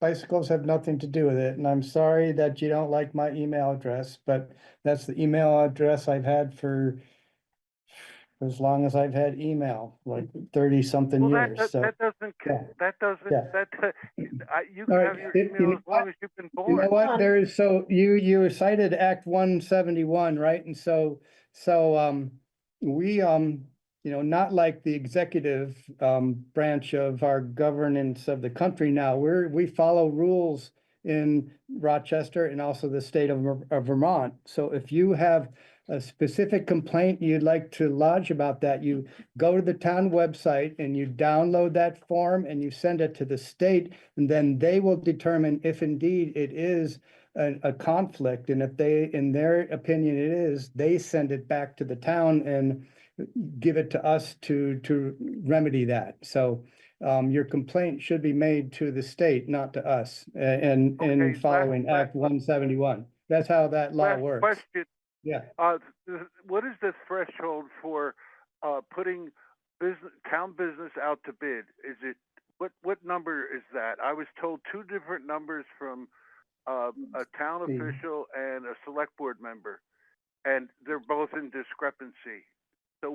Speaker 1: bicycles have nothing to do with it. And I'm sorry that you don't like my email address, but that's the email address I've had for as long as I've had email, like 30 something
Speaker 15: Well,
Speaker 1: years. So,
Speaker 15: that doesn't,
Speaker 1: yeah.
Speaker 15: that doesn't,
Speaker 1: Yeah.
Speaker 15: you
Speaker 1: All
Speaker 15: can
Speaker 1: right,
Speaker 15: have your
Speaker 1: you
Speaker 15: email
Speaker 1: know
Speaker 15: as long
Speaker 1: what?
Speaker 15: as you've been
Speaker 1: You know
Speaker 15: born.
Speaker 1: what, there is, so you cited Act 171, right? And so, we, not like the executive, branch of our governance of the country now, we follow rules in Rochester and also the state of Vermont. So if you have a specific complaint you'd like to lodge about that, you go to the town website and you download that form and you send it to the state, and then they will determine if indeed it is a conflict. And if they, in their opinion, it is, they send it back to the town and give it to us to remedy that. So your complaint should be made to the state, not to us, and
Speaker 15: Okay,
Speaker 1: following Act 171. That's how that law
Speaker 15: Last
Speaker 1: works.
Speaker 15: question,
Speaker 1: Yeah.
Speaker 15: what is the threshold for, putting town business out to bid? Is it, what number is that? I was told two different numbers from, a town official and a select board member, and they're both in discrepancy. So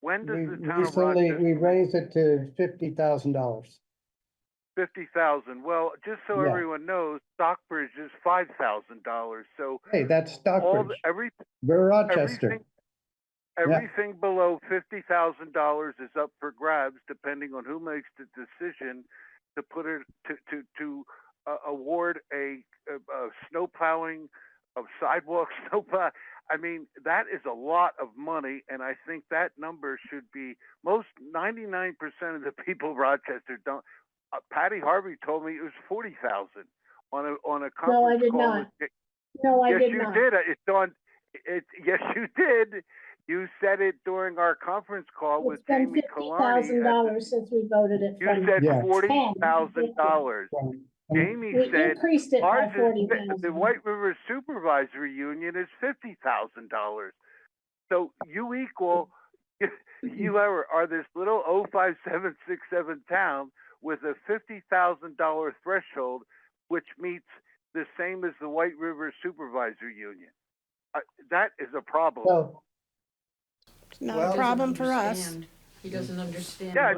Speaker 15: when does the town of
Speaker 1: Recently, we
Speaker 15: Rochester?
Speaker 1: raised it to $50,000.
Speaker 15: 50,000. Well, just so
Speaker 1: Yeah.
Speaker 15: everyone knows, Stockbridge is $5,000. So
Speaker 1: Hey, that's Stockbridge. We're Rochester.
Speaker 15: everything below $50,000 is up for grabs, depending on who makes the decision to put it to award a snow plowing of sidewalks, snowplow. I mean, that is a lot of money, and I think that number should be 99% of the people of Rochester don't. Patty Harvey told me it was 40,000 on a conference call.
Speaker 2: No, I did not. No, I did not.
Speaker 15: Yes, you did. It's on. Yes, you did. You said it during our conference call with
Speaker 2: It's been
Speaker 15: Jamie Kalani.
Speaker 2: $50,000 since we voted it
Speaker 15: You
Speaker 2: from.
Speaker 15: said
Speaker 1: Yeah.
Speaker 15: $40,000. Jamie
Speaker 2: We
Speaker 15: said
Speaker 2: increased it by
Speaker 15: ours is,
Speaker 2: 40,000.
Speaker 15: the White River Supervisory Union is $50,000. So you equal, you are this little 05767 town with a $50,000 threshold, which meets the same as the White River Supervisory Union. That is a problem.
Speaker 1: So,
Speaker 2: It's not a problem for us.
Speaker 7: He doesn't understand.
Speaker 15: Yeah,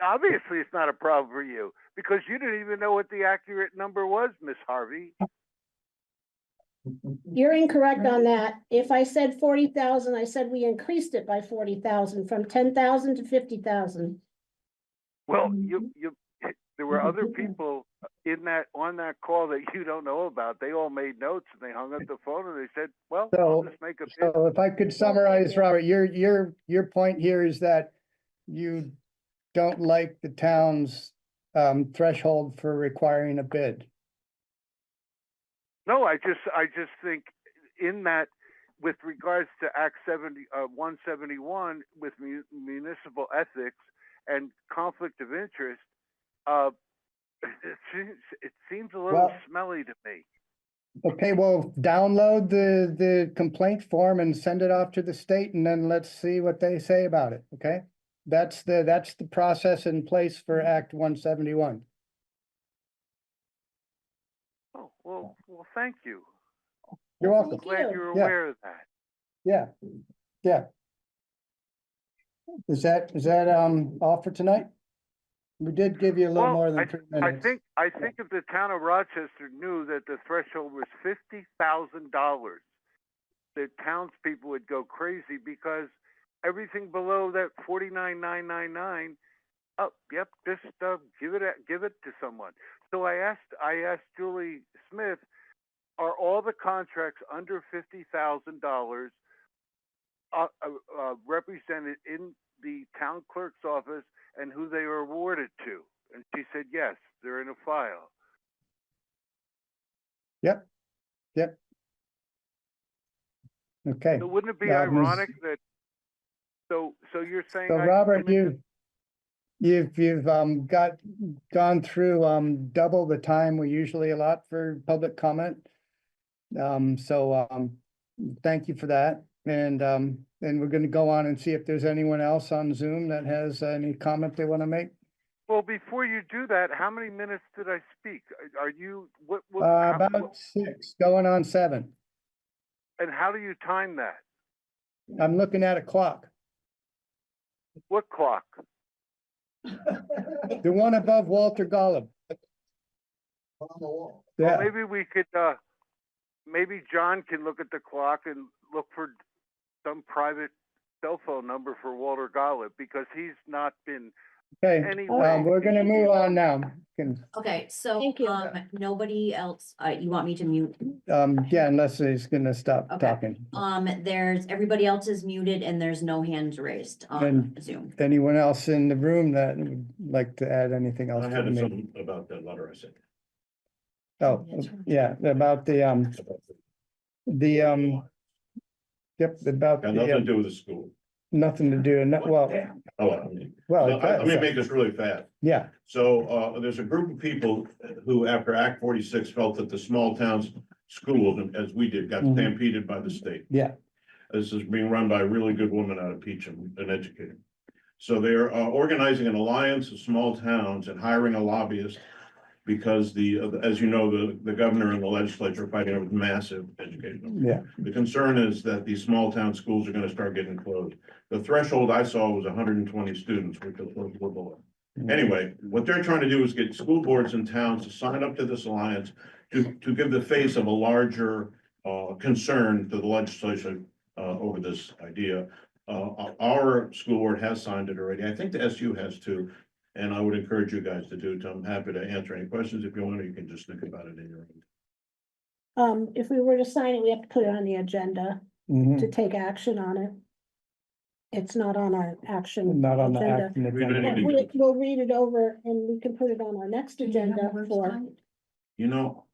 Speaker 15: obviously it's not a problem for you because you didn't even know what the accurate number was, Miss Harvey.
Speaker 2: You're incorrect on that. If I said 40,000, I said we increased it by 40,000 from 10,000 to 50,000.
Speaker 15: Well, there were other people on that call that you don't know about. They all made notes and they hung up the phone and they said, "Well, I'll just make a bid."
Speaker 1: so if I could summarize, Robert, your point here is that you don't like the town's threshold for requiring a bid.
Speaker 15: No, I just think in that, with regards to Act 171 with municipal ethics and conflict of interest, it seems a little smelly to me.
Speaker 1: Okay, well, download the complaint form and send it off to the state, and then let's see what they say about it, okay? That's the process in place for Act 171.
Speaker 15: Oh, well, thank you.
Speaker 1: You're welcome.
Speaker 15: I'm glad you're
Speaker 1: Yeah.
Speaker 15: aware of that.
Speaker 1: Yeah, yeah. Is that all for tonight? We did give you a little more than 3 minutes.
Speaker 15: I think if the town of Rochester knew that the threshold was $50,000, the townspeople would go crazy because everything below that 49,999, oh, yep, just give it to someone. So I asked Julie Smith, are all the contracts under $50,000 represented in the town clerk's office and who they were awarded to? And she said, yes, they're in a file.
Speaker 1: Yep. Okay.
Speaker 15: So wouldn't it be
Speaker 1: Ms.
Speaker 15: ironic that, so you're saying.
Speaker 1: So
Speaker 15: I can
Speaker 1: Robert,
Speaker 15: come into-
Speaker 1: you've gone through double the time we usually allot for public comment. Thank you for that. And we're gonna go on and see if there's anyone else on Zoom that has any comment they want to make.
Speaker 15: Well, before you do that, how many minutes did I speak? Are you, how-
Speaker 1: About 6, going on 7.
Speaker 15: and how do you time that?
Speaker 1: I'm looking at a clock.
Speaker 15: What clock?
Speaker 1: The one above Walter Golub.
Speaker 6: On the wall.
Speaker 15: Well,
Speaker 1: Yeah,
Speaker 15: maybe we could, maybe John can look at the clock and look for some private cell phone number for Walter Gollip, because he's not been
Speaker 1: okay.
Speaker 15: anyway.
Speaker 1: We're gonna move on now.
Speaker 13: Okay, so,
Speaker 2: Thank you.
Speaker 13: nobody else, you want me to mute?
Speaker 1: Yeah, unless he's gonna stop
Speaker 13: Okay.
Speaker 1: talking.
Speaker 13: There's, everybody else is muted and there's no hands raised on
Speaker 1: And-
Speaker 13: Zoom.
Speaker 1: Anyone else in the room that would like to add anything else?
Speaker 4: I
Speaker 1: to the
Speaker 4: had
Speaker 1: meeting?
Speaker 4: something about that letter I sent.
Speaker 1: Oh, yeah, about the, yep, about
Speaker 4: Got nothing to
Speaker 1: the,
Speaker 4: do with the school.
Speaker 1: nothing to do, well,
Speaker 4: Oh,
Speaker 1: well, it
Speaker 4: let me
Speaker 1: does.
Speaker 4: make this really fast.
Speaker 1: Yeah,
Speaker 4: So, there's a group of people who, after Act 46, felt that the small towns schools, as we did, got
Speaker 1: Mhm.
Speaker 4: stampeded by the state.
Speaker 1: yeah,
Speaker 4: This is being run by a really good woman out of Peacham, an educator. So they're organizing an alliance of small towns and hiring a lobbyist, because as you know, the governor and the legislature are fighting over massive education.
Speaker 1: yeah.
Speaker 4: The concern is that these small town schools are gonna start getting closed. The threshold I saw was 120 students, which was below. Anyway, what they're trying to do is get school boards in towns to sign up to this alliance to give the face of a larger concern to the legislature over this idea. Our school board has signed it already. I think the SU has too. And I would encourage you guys to do it. I'm happy to answer any questions if you want, or you can just think about it in your own.
Speaker 2: If we were to sign it, we have to put it on the agenda
Speaker 1: Mhm.
Speaker 2: to take action on it. It's not on our action.
Speaker 1: Not on the
Speaker 2: agenda.
Speaker 1: action
Speaker 4: Read it
Speaker 1: agenda.
Speaker 4: in.
Speaker 2: We'll read it over and we can put it on our next agenda for,
Speaker 4: You know,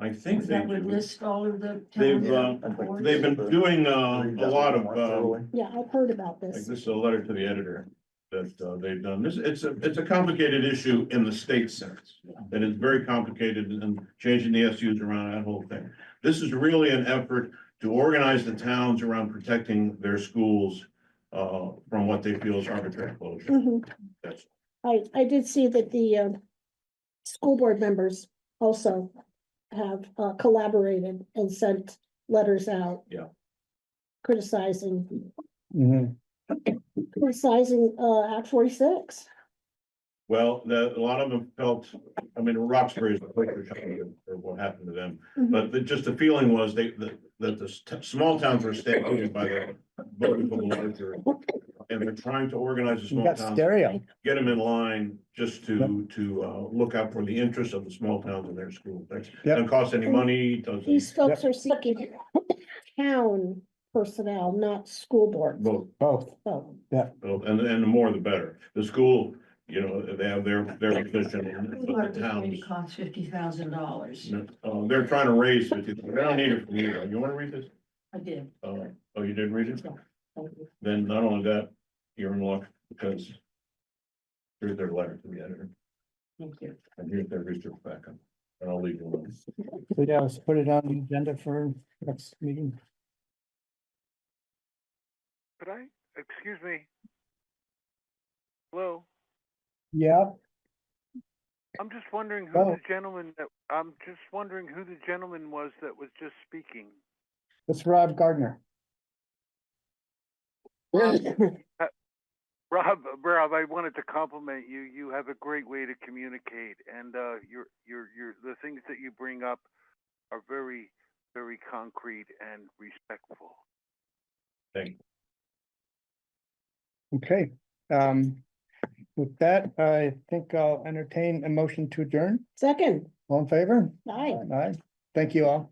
Speaker 4: I think they
Speaker 7: That would
Speaker 4: do.
Speaker 7: list all of the.
Speaker 4: They've
Speaker 7: towns.
Speaker 4: been doing a lot of
Speaker 2: yeah, I've heard about
Speaker 4: like
Speaker 2: this.
Speaker 4: this is a letter to the editor that they've done. It's a complicated issue in the state sense. And it's very complicated and changing the SUs around, that whole thing. This is really an effort to organize the towns around protecting their schools from what they feel is arbitrary closure.
Speaker 2: Mhm.
Speaker 4: That's
Speaker 2: I did see that the school board members also have collaborated and sent letters out.
Speaker 4: Yeah.
Speaker 2: Criticizing
Speaker 1: Mhm.
Speaker 2: Act 46.
Speaker 4: Well, a lot of them felt, I mean, Roxbury is the Quaker shop or what happened to them.
Speaker 2: Mhm.
Speaker 4: But just the feeling was that the small towns were stampeded by the voting for the larger. And they're trying to organize the
Speaker 1: You
Speaker 4: small
Speaker 1: got
Speaker 4: towns,
Speaker 1: stereo.
Speaker 4: get them in line just to look out for the interests of the small towns in their school. That
Speaker 1: Yep.
Speaker 4: doesn't cost any money, doesn't
Speaker 2: These folks are seeking town personnel, not school board.
Speaker 4: both,
Speaker 1: Both,
Speaker 2: Oh,
Speaker 4: and the more the better. The school, you know, they have their position, but the towns.
Speaker 7: It costs $50,000.
Speaker 4: They're trying to raise, they don't need it from you. You wanna read this?
Speaker 7: I did.
Speaker 4: Oh, you didn't read it?
Speaker 7: Thank you.
Speaker 4: Then not only that, you're in luck because here's their letter to the editor
Speaker 7: Thank you.
Speaker 4: and here's their research backup. And I'll leave you alone.
Speaker 1: so yeah, let's put it on the agenda for next meeting.
Speaker 15: Could I, excuse me? Hello?
Speaker 1: Yeah,
Speaker 15: I'm just wondering
Speaker 1: Oh.
Speaker 15: who the gentleman was that was just speaking.
Speaker 1: it's Rob Gardner.
Speaker 15: Rob, I wanted to compliment you. You have a great way to communicate, and the things that you bring up are very, very concrete and respectful.
Speaker 4: Thank you.
Speaker 1: Okay, with that, I think I'll entertain a motion to adjourn.
Speaker 2: second,
Speaker 1: All in favor?
Speaker 2: aye.
Speaker 1: Aye. Thank you all.